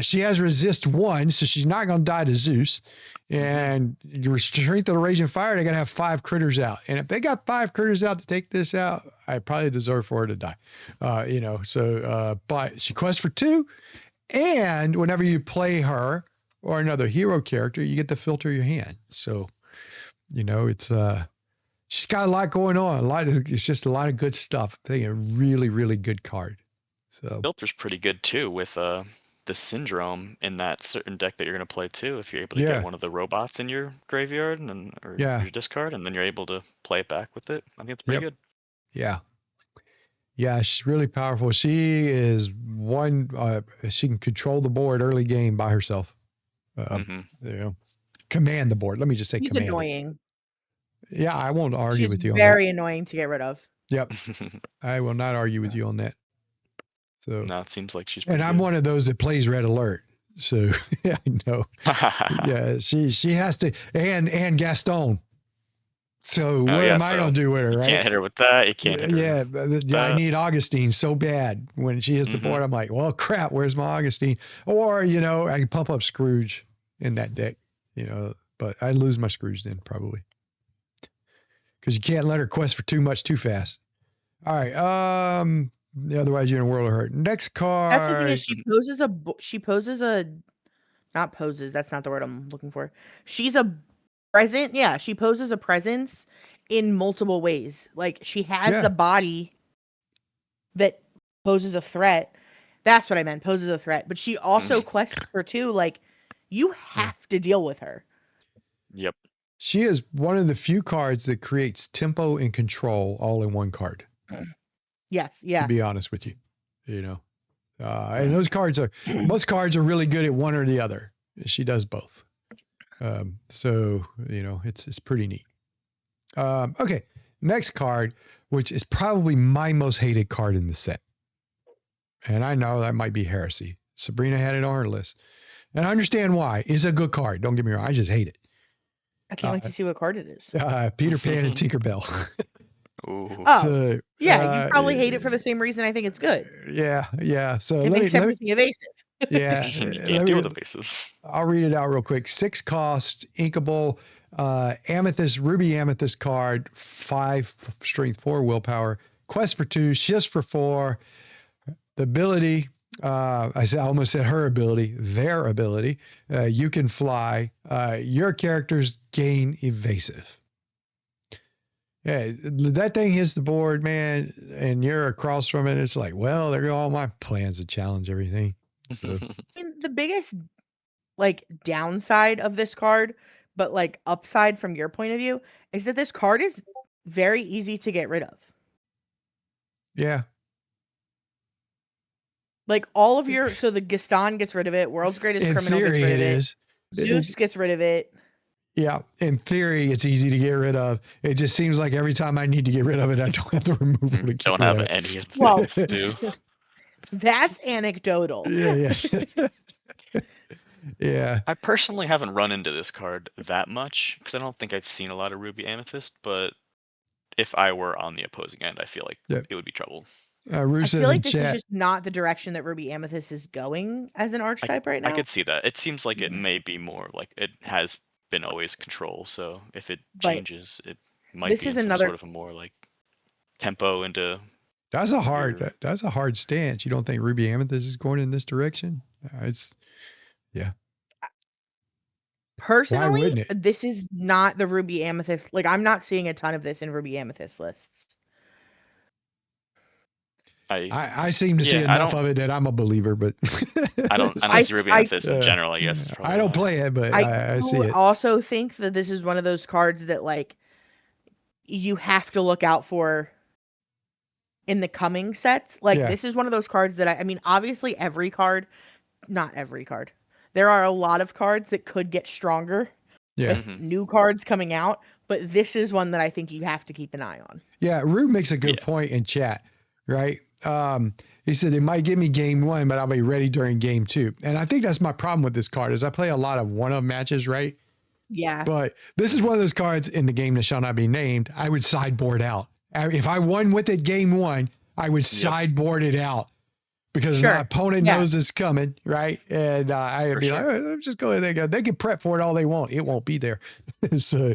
She has resist 1, so she's not going to die to Zeus. And your Strength of the Raging Fire, they're going to have 5 critters out. And if they got 5 critters out to take this out, I probably deserve for her to die. But she quests for 2. And whenever you play her or another hero character, you get to filter your hand. So, it's she's got a lot going on. It's just a lot of good stuff. I think a really, really good card. So filter's pretty good too with the syndrome in that certain deck that you're going to play too. If you're able to get one of the robots in your graveyard or your discard, and then you're able to play it back with it, I think it's pretty good. Yeah, she's really powerful. She is she can control the board early game by herself. Command the board. Let me just say She's command. Annoying. Yeah, I won't argue with you on that. She's very annoying to get rid of. Yep. I will not argue with you on that. So no, it seems like she's and I'm one of those that plays Red Alert. So yeah, I know. Yeah, she has to and Gaston. So what am I gonna do with her, right? You can't hit her with that. You can't hit her. Yeah, I need Augustine so bad. When she hits the board, I'm like, well, crap, where's my Augustine? Or, I can pump up Scrooge in that deck, but I lose my Scrooge then probably. Because you can't let her quest for too much too fast. All right. Otherwise you're in a world of hurt. Next card. That's the thing is she poses a Not poses. That's not the word I'm looking for. She's a present. Yeah, she poses a presence in multiple ways. Like she has Yeah. the body that poses a threat. That's what I meant. Poses a threat, but she also quests her too. Like you have to deal with her. Yep. She is one of the few cards that creates tempo and control all in one card. Yes. To Yeah. be honest with you, and those cards are most cards are really good at one or the other. She does both. So it's pretty neat. Okay, next card, which is probably my most hated card in the set, and I know that might be heresy. Sabrina had it on her list, and I understand why. It's a good card. Don't get me wrong. I just hate it. I can't wait to see what card it is. Peter Pan and Tinkerbell. Ooh. Oh, So, yeah. You probably hate it for the same reason I think it's good. Yeah. So It makes everything evasive. Yeah. You can't deal with evasives. I'll read it out real quick. 6 cost, inkable, amethyst, ruby amethyst card, 5 strength, 4 willpower, quest for 2, shifts for 4. The ability, I almost said her ability, their ability. You can fly. Your characters gain evasive. Yeah, that thing hits the board, man, and you're across from it. It's like, well, there go all my plans to challenge everything. So. I mean, the biggest downside of this card, but upside from your point of view, is that this card is very easy to get rid of. Yeah. Like all of your, so the Gaston gets rid of it, World's Greatest In Criminal theory, gets rid of it it, is. Zeus gets rid of it. Yeah, in theory, it's easy to get rid of. It just seems like every time I need to get rid of it, I don't have the removal to get Don't rid have of it. any of the Well, things to do. That's anecdotal. Yeah. Yeah. I personally haven't run into this card that much because I don't think I've seen a lot of Ruby Amethyst, but if I were on the opposing end, I feel like Yep. it would be trouble. Rue I says feel like in this chat. is just not the direction that Ruby Amethyst is going as an archetype right now. I could see that. It seems like it may be more like it has been always control. So if it changes, it might be in some sort of a more like tempo into. That's a hard stance. You don't think Ruby Amethyst is going in this direction? Yeah. Personally, this is not the Ruby Amethyst. Like, I'm not seeing a ton of this in Ruby Amethyst lists. I seem to see enough of it that I'm a believer, but I don't see Ruby Amethyst in general, I guess. I don't play it, but I see it. I also think that this is one of those cards that you have to look out for in the coming sets. This is one of those cards that I mean, obviously not every card. There are a lot of cards that could get stronger with new cards coming out, but this is one that I think you have to keep an eye on. Yeah, Rue makes a good point in chat, right? He said it might give me game 1, but I'll be ready during game 2. And I think that's my problem with this card is I play a lot of one-up matches, right? Yeah. But this is one of those cards in the game that shall not be named. I would sideboard out. If I won with it game 1, I would sideboard it out because my opponent knows it's coming, right? And I'd be like, let's just go there. They can prep for it all they want. It won't be there. So,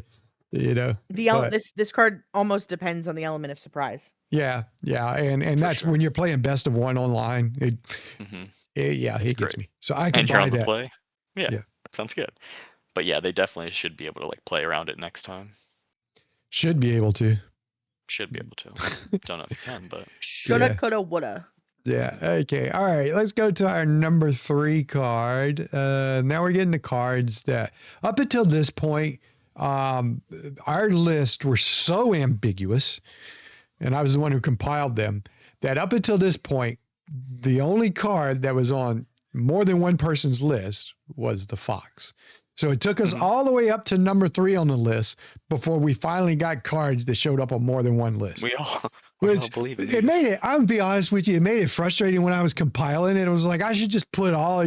this card almost depends on the element of surprise. Yeah, and that's when you're playing best of 1 online. It gets me. So I can buy that. Play. Yeah, sounds good. But yeah, they definitely should be able to play around it next time. Should be able to. Don't know if you can, but shoulda, coulda, woulda. Yeah. Okay. All right. Let's go to our number 3 card. Now we're getting the cards that up until this point, our list were so ambiguous, and I was the one who compiled them, that up until this point, the only card that was on more than one person's list was the Fox. So it took us all the way up to number 3 on the list before we finally got cards that showed up on more than one list. We all believe in it. Made it, I'm gonna be honest with you, it made it frustrating when I was compiling it. It was like, I should just put all,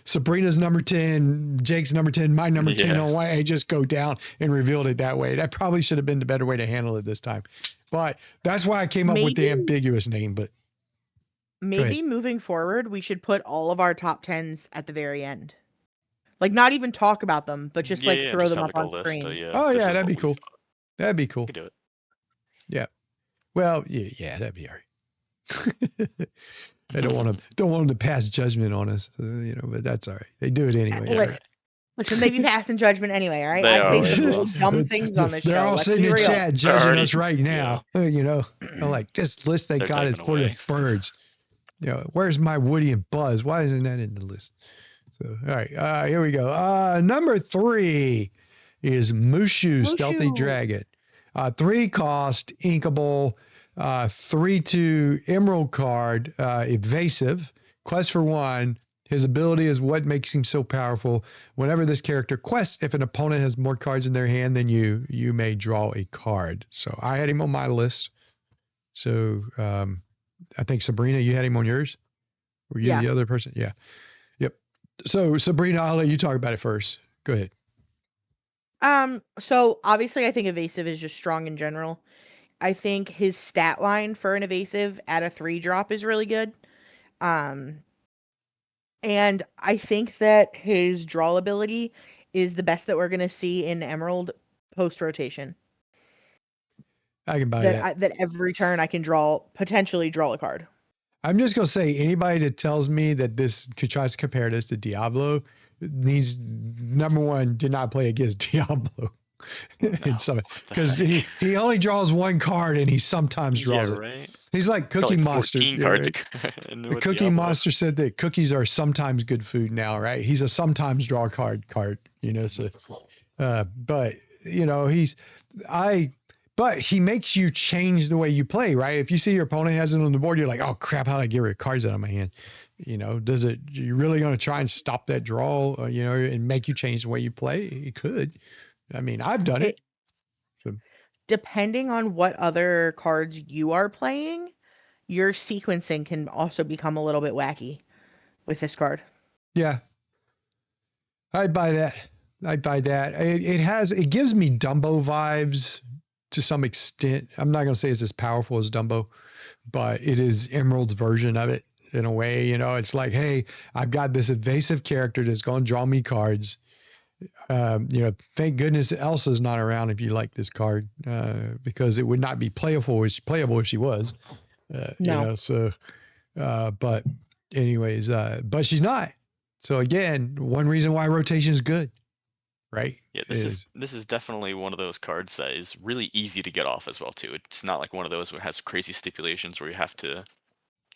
Sabrina's number 10, Jake's number 10, my number 10 on one, and just go down and revealed it that way. That probably should have been the better way to handle it this time. But that's why I came up with the ambiguous name. But maybe moving forward, we should put all of our top 10s at the very end. Not even talk about them, but just throw them up on screen. That'd be cool. That'd be cool. We could do it. Yeah. Well, yeah, that'd be all right. They don't want them to pass judgment on us, but that's all right. They do it anyway. Yeah, Listen, listen, they be passing judgment anyway, all right? They I say some already really will. dumb things on this They're show. all Let's sitting be in real. chat judging already- us right now. I'm like, this list they They're got is typing for the away. birds. Where's my Woody and Buzz? Why isn't that in the list? So, all right, here we go. Number 3 is Mushu Stealthy Mushu. Dragon. 3 cost, inkable. 3/2 Emerald card, evasive. Quest for 1. His ability is what makes him so powerful. Whenever this character quests, if an opponent has more cards in their hand than you may draw a card. So I had him on my list. So I think Sabrina, you had him on yours? Were you the other person? Yeah. Yep. So Sabrina, I'll let you talk about it first. Go ahead. So obviously I think evasive is just strong in general. I think his stat line for an evasive at a 3-drop is really good. And I think that his draw ability is the best that we're going to see in Emerald post rotation. I can buy that. That every turn I can potentially draw a card. I'm just going to say anybody that tells me that tries to compare this to Diablo needs, number one, did not play against Diablo. Because he only draws 1 card and he sometimes draws it. Right. He's like Cookie Monster. 14 cards. The Cookie Monster said that cookies are sometimes good food now, right? He's a sometimes draw card, so but but he makes you change the way you play, right? If you see your opponent has it on the board, you're like, oh crap, how do I get rid of cards out of my hand? You really going to try and stop that draw, and make you change the way you play? It could. I mean, I've done it. So, depending on what other cards you are playing, your sequencing can also become a little bit wacky with this card. Yeah. I'd buy that. It gives me Dumbo vibes to some extent. I'm not going to say it's as powerful as Dumbo, but it is Emerald's version of it in a way. It's like, hey, I've got this evasive character that's going to draw me cards. Thank goodness Elsa's not around if you like this card, because it would not be playable if she was. No. But anyways, but she's not. So again, one reason why rotation is good, right? Yeah, this is definitely one of those cards that is really easy to get off as well too. It's not like one of those that has crazy stipulations where you have to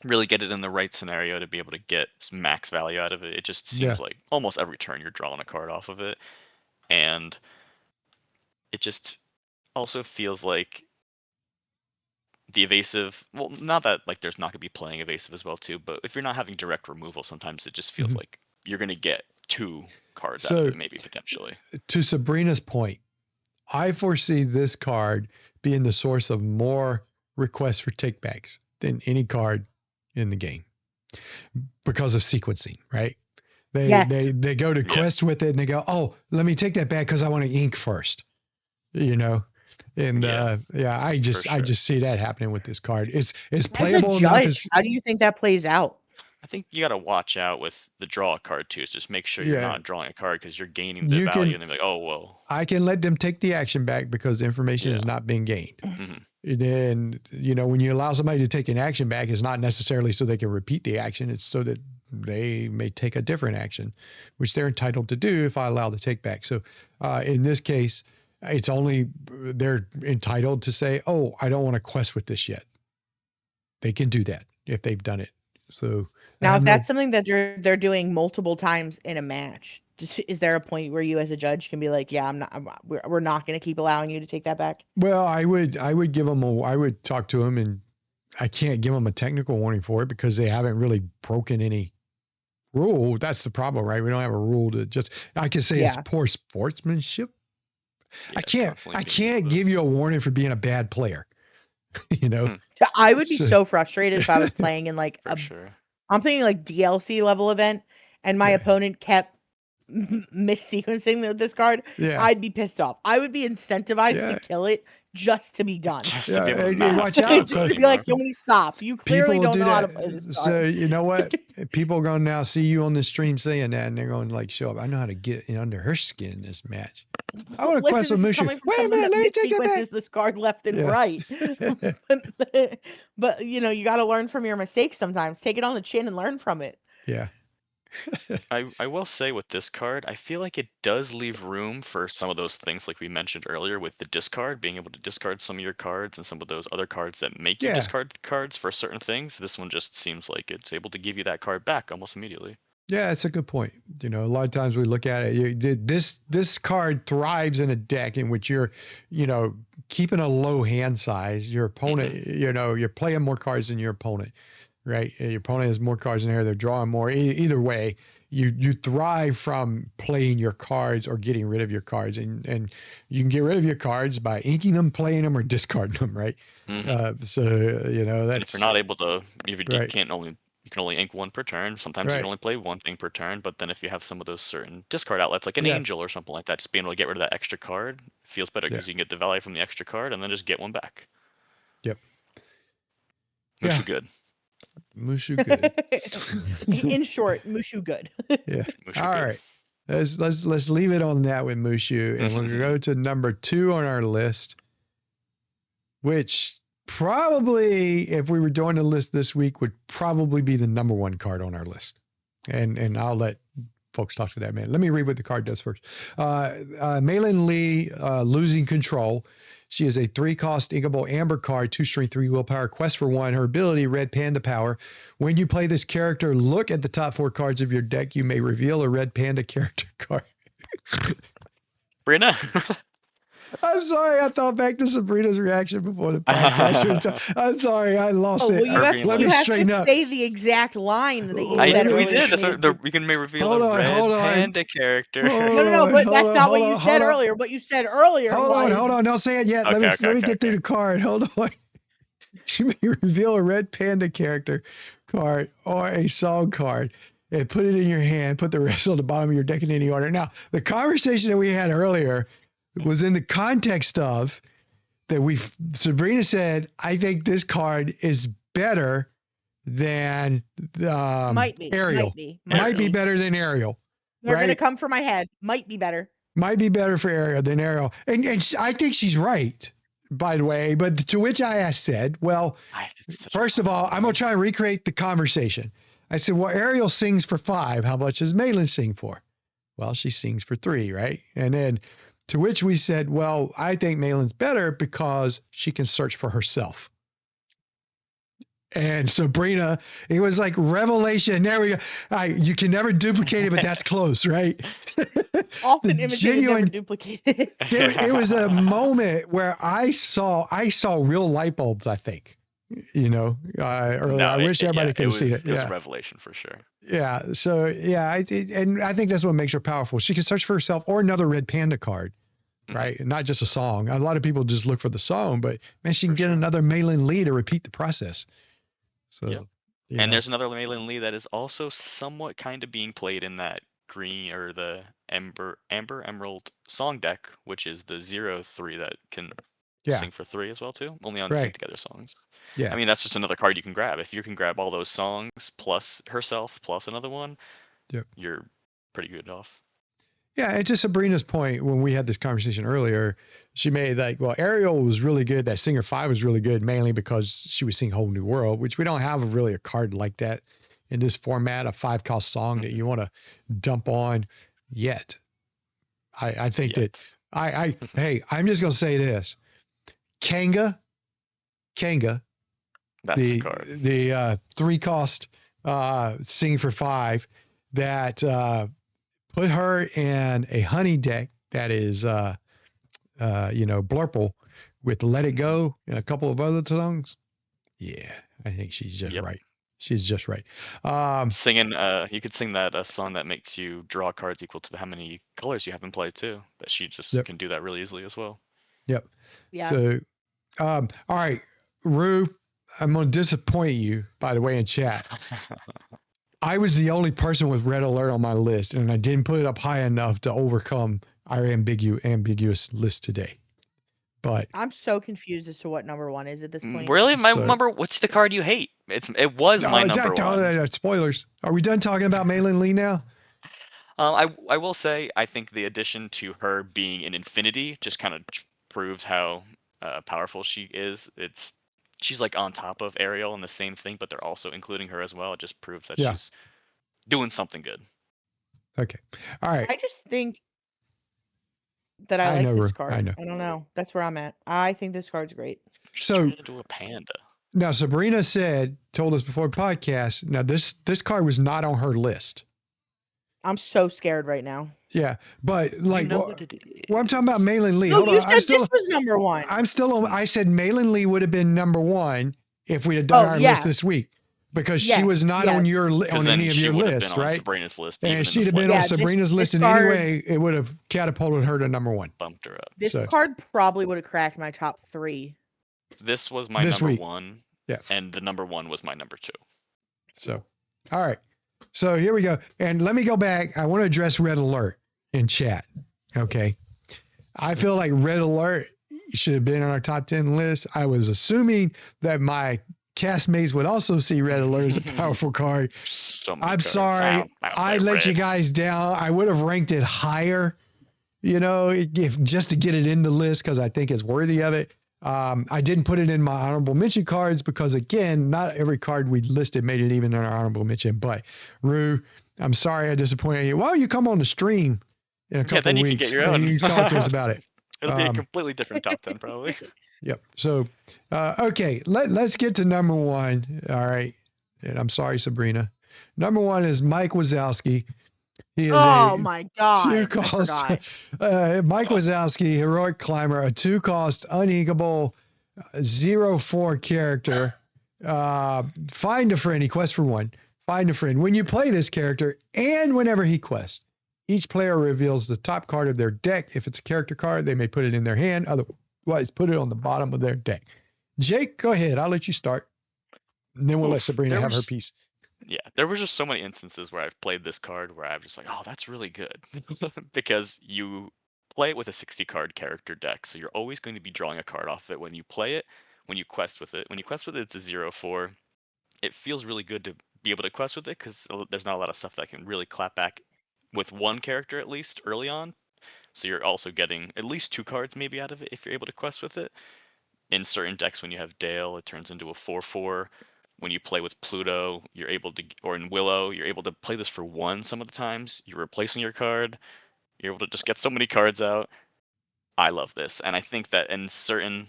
really get it in the right scenario to be able to get max value out of it. It just seems like almost every turn you're drawing a card off of it. And it just also feels like the evasive, well, not that like there's not going to be playing evasive as well too, but if you're not having direct removal, sometimes it just feels like you're going to get 2 cards out of it, maybe potentially. To Sabrina's point, I foresee this card being the source of more requests for takebacks than any card in the game because of sequencing, right? They go to quest with it and they go, oh, let me take that back because I want to ink first, And I just see that happening with this card. It's playable enough. How do you think that plays out? I think you got to watch out with the draw card too. Just make sure you're not drawing a card because you're gaining the value, and they're like, oh, well. I can let them take the action back because the information is not being gained. And then, when you allow somebody to take an action back, it's not necessarily so they can repeat the action. It's so that they may take a different action, which they're entitled to do if I allow the take back. So in this case, it's only they're entitled to say, oh, I don't want to quest with this yet. They can do that if they've done it. So now, if that's something that they're doing multiple times in a match, is there a point where you as a judge can be like, yeah, we're not going to keep allowing you to take that back? Well, I would give them I would talk to them, and I can't give them a technical warning for it because they haven't really broken any rule. That's the problem, right? We don't have a rule to I can say it's poor sportsmanship. Yeah, I can't give you a warning for being a bad player. I would be so frustrated if I was playing in like I'm thinking like DLC level event and my opponent kept missequencing this card. I'd be pissed off. I would be incentivized to kill it just to be done. Just to be able to watch out. Just to be like, can we stop? You clearly don't know how to play this card. So you know what? People are going to now see you on the stream saying that, and they're going to like show up. I know how to get under her skin in this match. I want to Listen, quest this with is Mushu. coming from Wait a someone minute, that let me take it back. missequences this card left and Yeah. right. But you know, you got to learn from your mistakes sometimes. Take it on the chin and learn from it. Yeah. I will say with this card, I feel like it does leave room for some of those things like we mentioned earlier with the discard, being able to discard some of your cards and some of those other cards that make you Yeah. discard cards for certain things. This one just seems like it's able to give you that card back almost immediately. Yeah, it's a good point. You know, a lot of times we look at it. This card thrives in a deck in which you're, you know, keeping a low hand size. Your opponent, you know, you're playing more cards than your opponent, right? Your opponent has more cards in there. They're drawing more. Either way, you thrive from playing your cards or getting rid of your cards, and you can get rid of your cards by inking them, playing them, or discarding them, right? So you know And if you're not able to, if you right. you can only ink one per turn. Sometimes you Right. can only play one thing per turn, but then if you have some of those certain discard outlets, like an Yeah. angel or something like that, just being able to get rid of that extra card feels better Yeah. because you can get the value from the extra card and then just get one back. Yep. Mushu Yeah. good. Mushu good. In short, Mushu good. Yeah. Mushu All good. right. Let's leave it on that with Mushu, and we'll go to number 2 on our list, which probably, if we were doing a list this week, would probably be the number 1 card on our list. And I'll let folks talk to that man. Let me read what the card does first. Malin Lee, Losing Control. She is a 3-cost inkable amber card, 2 strength, 3 willpower, quest for 1. Her ability, Red Panda Power. When you play this character, look at the top 4 cards of your deck. You may reveal a Red Panda character card. Brina. I'm sorry, I thought back to Sabrina's reaction before the podcast. I'm sorry, I lost it. Well, you have, Let me you have straighten to up. say the exact line that you said we earlier. did. That's We can reveal Hold a on, red hold on. panda character. No, but that's not what you said earlier. What you said earlier was... Hold on. Don't say it yet. Okay, let me get through the card. Hold on. She may reveal a red panda character card or a song card and put it in your hand. Put the rest on the bottom of your deck in any order. Now, the conversation that we had earlier was in the context of that Sabrina said, I think this card is better than Ariel. Might be better than Ariel. They're going to come for my head. Might be better. Might be better for Ariel than Ariel. And I think she's right, by the way. But to which I said, well, first of all, I'm going to try and recreate the conversation. I said, well, Ariel sings for 5. How much does Malin sing for? Well, she sings for 3, right? And then to which we said, well, I think Malin's better because she can search for herself. And Sabrina, it was like revelation. There we go. You can never duplicate it, but that's close, right? Often imitated, never duplicated. It was a moment where I saw real light bulbs, I think. You know, earlier. I wish everybody could have seen it. It was a revelation for sure. Yeah. So, yeah, I think that's what makes her powerful. She can search for herself or another red panda card, right? Not just a song. A lot of people just look for the song, but man, she can get another Malin Lee to repeat the process. So, and there's another Malin Lee that is also somewhat kind of being played in that green or the Amber Emerald song deck, which is the 0/3 that can sing for 3 as well too, only on Sing Together songs. Yeah. I mean, that's just another card you can grab. If you can grab all those songs plus herself plus another one, you're pretty good off. Yeah, and to Sabrina's point, when we had this conversation earlier, she made like, well, Ariel was really good. That Singer 5 was really good, mainly because she was singing Whole New World, which we don't have really a card like that in this format, a 5-cost song that you want to dump on yet. I think that hey, I'm just going to say this. Kanga, that's the card. The 3-cost singing for 5 that put her in a honey deck that is, Blurple with Let It Go and a couple of other songs. Yeah, I think she's just right. She's just right. Singing, you could sing that song that makes you draw cards equal to how many colors you have in play too. That she just can do that really easily as well. Yep. Yeah. So, all right, Rue, I'm going to disappoint you, by the way, in chat. I was the only person with Red Alert on my list, and I didn't put it up high enough to overcome our ambiguous list today. But I'm so confused as to what number 1 is at this point. Really? What's the card you hate? It was my number 1. Spoilers. Are we done talking about Malin Lee now? I will say I think the addition to her being an infinity just kind of proves how powerful she is. She's like on top of Ariel and the same thing, but they're also including her as well. It just proves that Yeah. she's doing something good. Okay. All right. I just think that I I like know, this Rue. card. I know. I don't know. That's where I'm at. I think this card's great. Just So turn it into a panda. now Sabrina told us before the podcast. Now this card was not on her list. I'm so scared right now. Yeah, but like, You know what it is. well, I'm talking about Malin Lee. No, Hold you on, said this was number one. I'm still on. I said Malin Lee would have been number one if we had done our list this week, because she was not on your Because on then any of she your would have lists, been on right? Sabrina's list, And even if in she'd the have been slate. on Yeah, Sabrina's list in card- any way, it would have catapulted her to number one. Bumped her up. This So- card probably would have cracked my top 3. This was my This number week. one. Yeah. And the number one was my number 2. So, all right. So here we go. And let me go back. I want to address Red Alert in chat. Okay. I feel like Red Alert should have been on our top 10 list. I was assuming that my castmates would also see Red Alert as a powerful card. So many I'm cards. sorry. I let you guys down. I would have ranked it higher, you know, if just to get it in the list, because I think it's worthy of it. I didn't put it in my honorable mention cards because, again, not every card we listed made it even in our honorable mention. But, Rue, I'm sorry I disappointed you. Well, you come on the stream in a couple then of you weeks. can get your own. You talk to us about it. It'll be a completely different top 10, probably. Yep. So, okay, let's get to number one. All right. And I'm sorry, Sabrina. Number one is Mike Wazowski. He is my god. 2-cost. Mike Wazowski, heroic climber, a 2-cost, uninkable, 0/4 character. Find a friend. He quests for 1. Find a friend. When you play this character and whenever he quests, each player reveals the top card of their deck. If it's a character card, they may put it in their hand. Otherwise, put it on the bottom of their deck. Jake, go ahead. I'll let you start. And then we'll let Sabrina have her piece. Yeah, there were just so many instances where I've played this card where I'm just like, oh, that's really good. Because you play it with a 60-card character deck, so you're always going to be drawing a card off it when you play it, when you quest with it. When you quest with it, it's a 0/4. It feels really good to be able to quest with it because there's not a lot of stuff that can really clap back with one character, at least early on. So you're also getting at least 2 cards maybe out of it if you're able to quest with it. In certain decks, when you have Dale, it turns into a 4/4. When you play with Pluto, you're able to, or in Willow, you're able to play this for 1 some of the times. You're replacing your card. You're able to just get so many cards out. I love this. And I think that in certain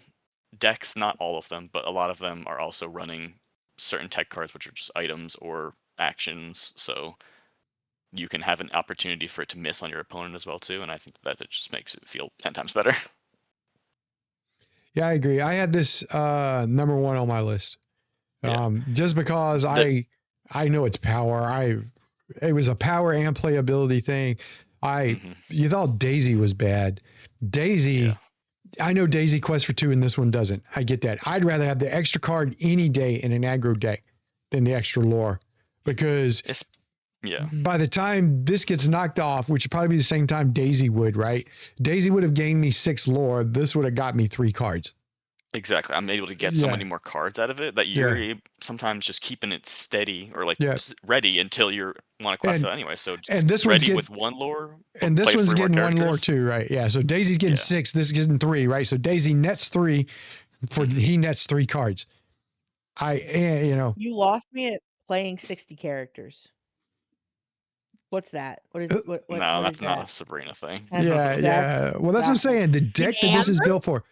decks, not all of them, but a lot of them are also running certain tech cards, which are just items or actions. So you can have an opportunity for it to miss on your opponent as well, too. And I think that it just makes it feel 10 times better. Yeah, I agree. I had this number one on my list. Just because I know its power. It was a power and playability thing. You thought Daisy was bad. Daisy, I know Daisy quests for 2 and this one doesn't. I get that. I'd rather have the extra card any day in an aggro deck than the extra lore, because by the time this gets knocked off, which would probably be the same time Daisy would, right? Daisy would have gained me 6 lore. This would have got me 3 cards. Exactly. I'm able to get so many more cards out of it that you're sometimes just keeping it steady or like ready until you want to quest it anyway. So and this ready with 1 lore. And this one's getting 1 lore too, right? Yeah. So Daisy's getting 6. This is getting 3, right? So Daisy nets 3 for he nets 3 cards. You lost me at playing 60 characters. What's that? What is what? No, what that's is not that? a Sabrina thing. Yeah. Well, that's what I'm saying. The deck that this is built for.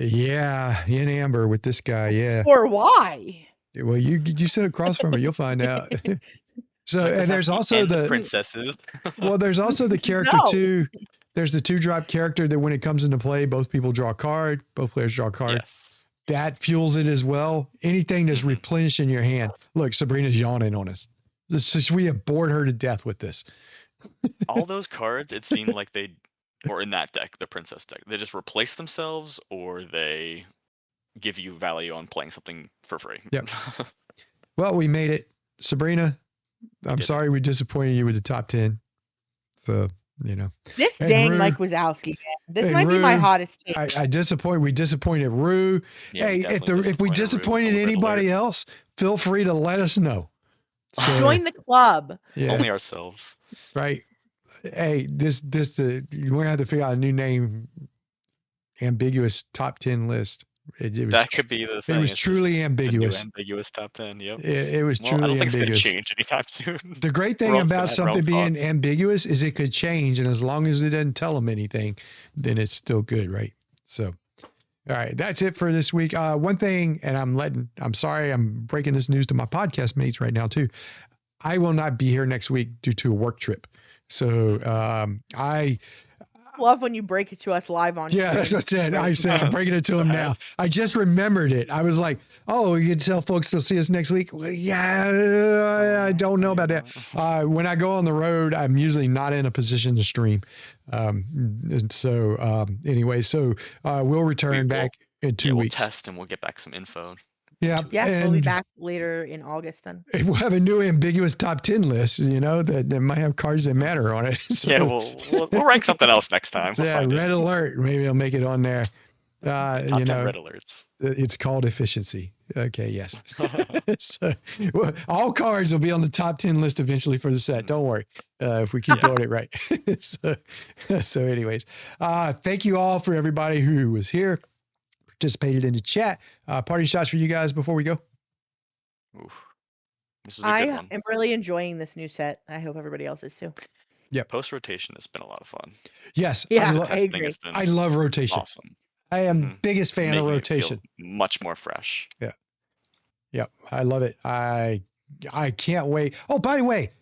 Yeah, in Amber with this guy. Yeah. Or why? Well, you sit across from it, you'll find out. So, Like, and there's also the princesses. Well, there's also the character too. There's the 2-drop character that when it comes into play, both people draw a card, both players draw a card. Yes. That fuels it as well. Anything that's replenishing your hand. Look, Sabrina's yawning on us. We have bored her to death with this. All those cards, it seemed like or in that deck, the princess deck, they just replace themselves or they give you value on playing something for free. Yep. Well, we made it. Sabrina, I'm sorry we disappointed you with the top 10. So, This dang Mike Wazowski, man. This might be my hottest take. We disappointed Rue. Hey, if we disappointed anybody else, feel free to let us know. So, join the club. Yeah. Only ourselves. Right. Hey, we're gonna have to figure out a new name. Ambiguous top 10 list. That could be the It thing. was It's just truly the new ambiguous. ambiguous top 10. Yep. It was Well, I don't truly think it's gonna ambiguous. change anytime soon. The great We're thing all just about gonna have our own something being thoughts. ambiguous is it could change, and as long as it doesn't tell them anything, then it's still good, right? So, all right, that's it for this week. One thing, and I'm sorry, I'm breaking this news to my podcast mates right now too. I will not be here next week due to a work trip. So, Love when you break it to us live on yeah, that's stream. what I said. Great. I said I'm breaking it to him now. I just remembered it. I was like, "Oh, you can tell folks they'll see us next week." Well, yeah, I don't know about that. When I go on the road, I'm usually not in a position to stream. And so, anyway, we'll return back in 2 We'll weeks. test and we'll get back some info. Yeah, Yeah, we'll be and back later in August then. we'll have a new ambiguous top 10 list. That might have cards that matter on it. So, Yeah, we'll rank something else next time. We'll yeah, find red it. alert. Maybe I'll make it on there. Top 10 red alerts. It's called efficiency. Okay, yes. So, well, all cards will be on the top 10 list eventually for the set. Don't worry, if we keep doing it right. so anyways, thank you all for everybody who was here, participated in the chat. Party shots for you guys before we go. Oof. This is a good I one. am really enjoying this new set. I hope everybody else is too. Yeah. Post rotation has been a lot of fun. Yes. Yeah, I agree. love rotation. Awesome. I am biggest fan Making of it rotation. feel much more fresh. Yeah. Yeah. I love it. I can't wait. Oh, by the way,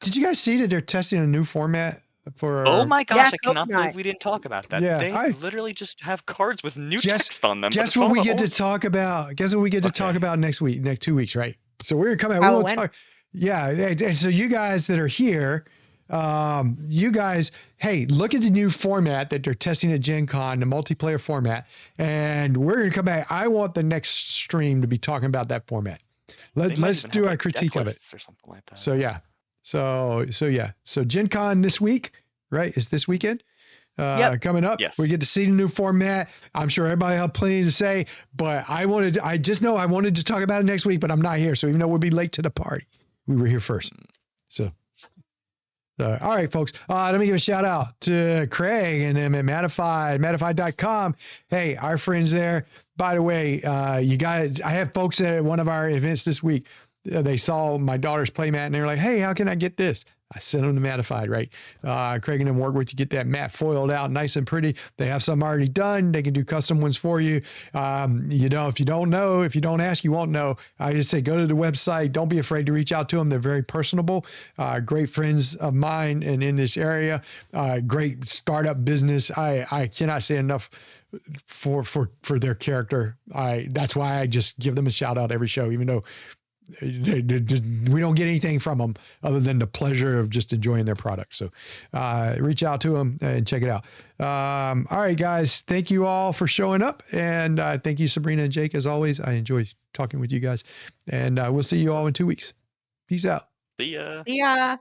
did you guys see that they're testing a new format for? Oh my gosh, Yeah, I cannot Coconut. believe we didn't talk about that. Yeah, They literally just have cards with new text on them. Guess what we get to talk about? Guess what we get to talk about next 2 weeks, right? So we're gonna come out. We'll talk. Yeah, and so you guys that are here, you guys, hey, look at the new format that they're testing at Gen Con, the multiplayer format, and we're gonna come back. I want the next stream to be talking about that format. Let's do a critique of it or something like that. So yeah, so Gen Con this week, right? Is this weekend? Coming up. Yes. We get to see the new format. I'm sure everybody have plenty to say, but I just know I wanted to talk about it next week, but I'm not here. So even though we'll be late to the party, we were here first. So, all right, folks, let me give a shout out to Craig and them at Mattified.com. Hey, our friends there, by the way, I have folks at one of our events this week. They saw my daughter's playmat and they were like, hey, how can I get this? I sent them to Mattified, right? Craig and them work with you, get that mat foiled out nice and pretty. They have some already done. They can do custom ones for you. If you don't know, if you don't ask, you won't know. I just say go to the website. Don't be afraid to reach out to them. They're very personable, great friends of mine and in this area, great startup business. I cannot say enough for their character. That's why I just give them a shout out every show, even though we don't get anything from them other than the pleasure of just enjoying their product. So reach out to them and check it out. All right, guys. Thank you all for showing up. And thank you, Sabrina and Jake, as always. I enjoy talking with you guys. And we'll see you all in 2 weeks. Peace out. See ya. Yeah.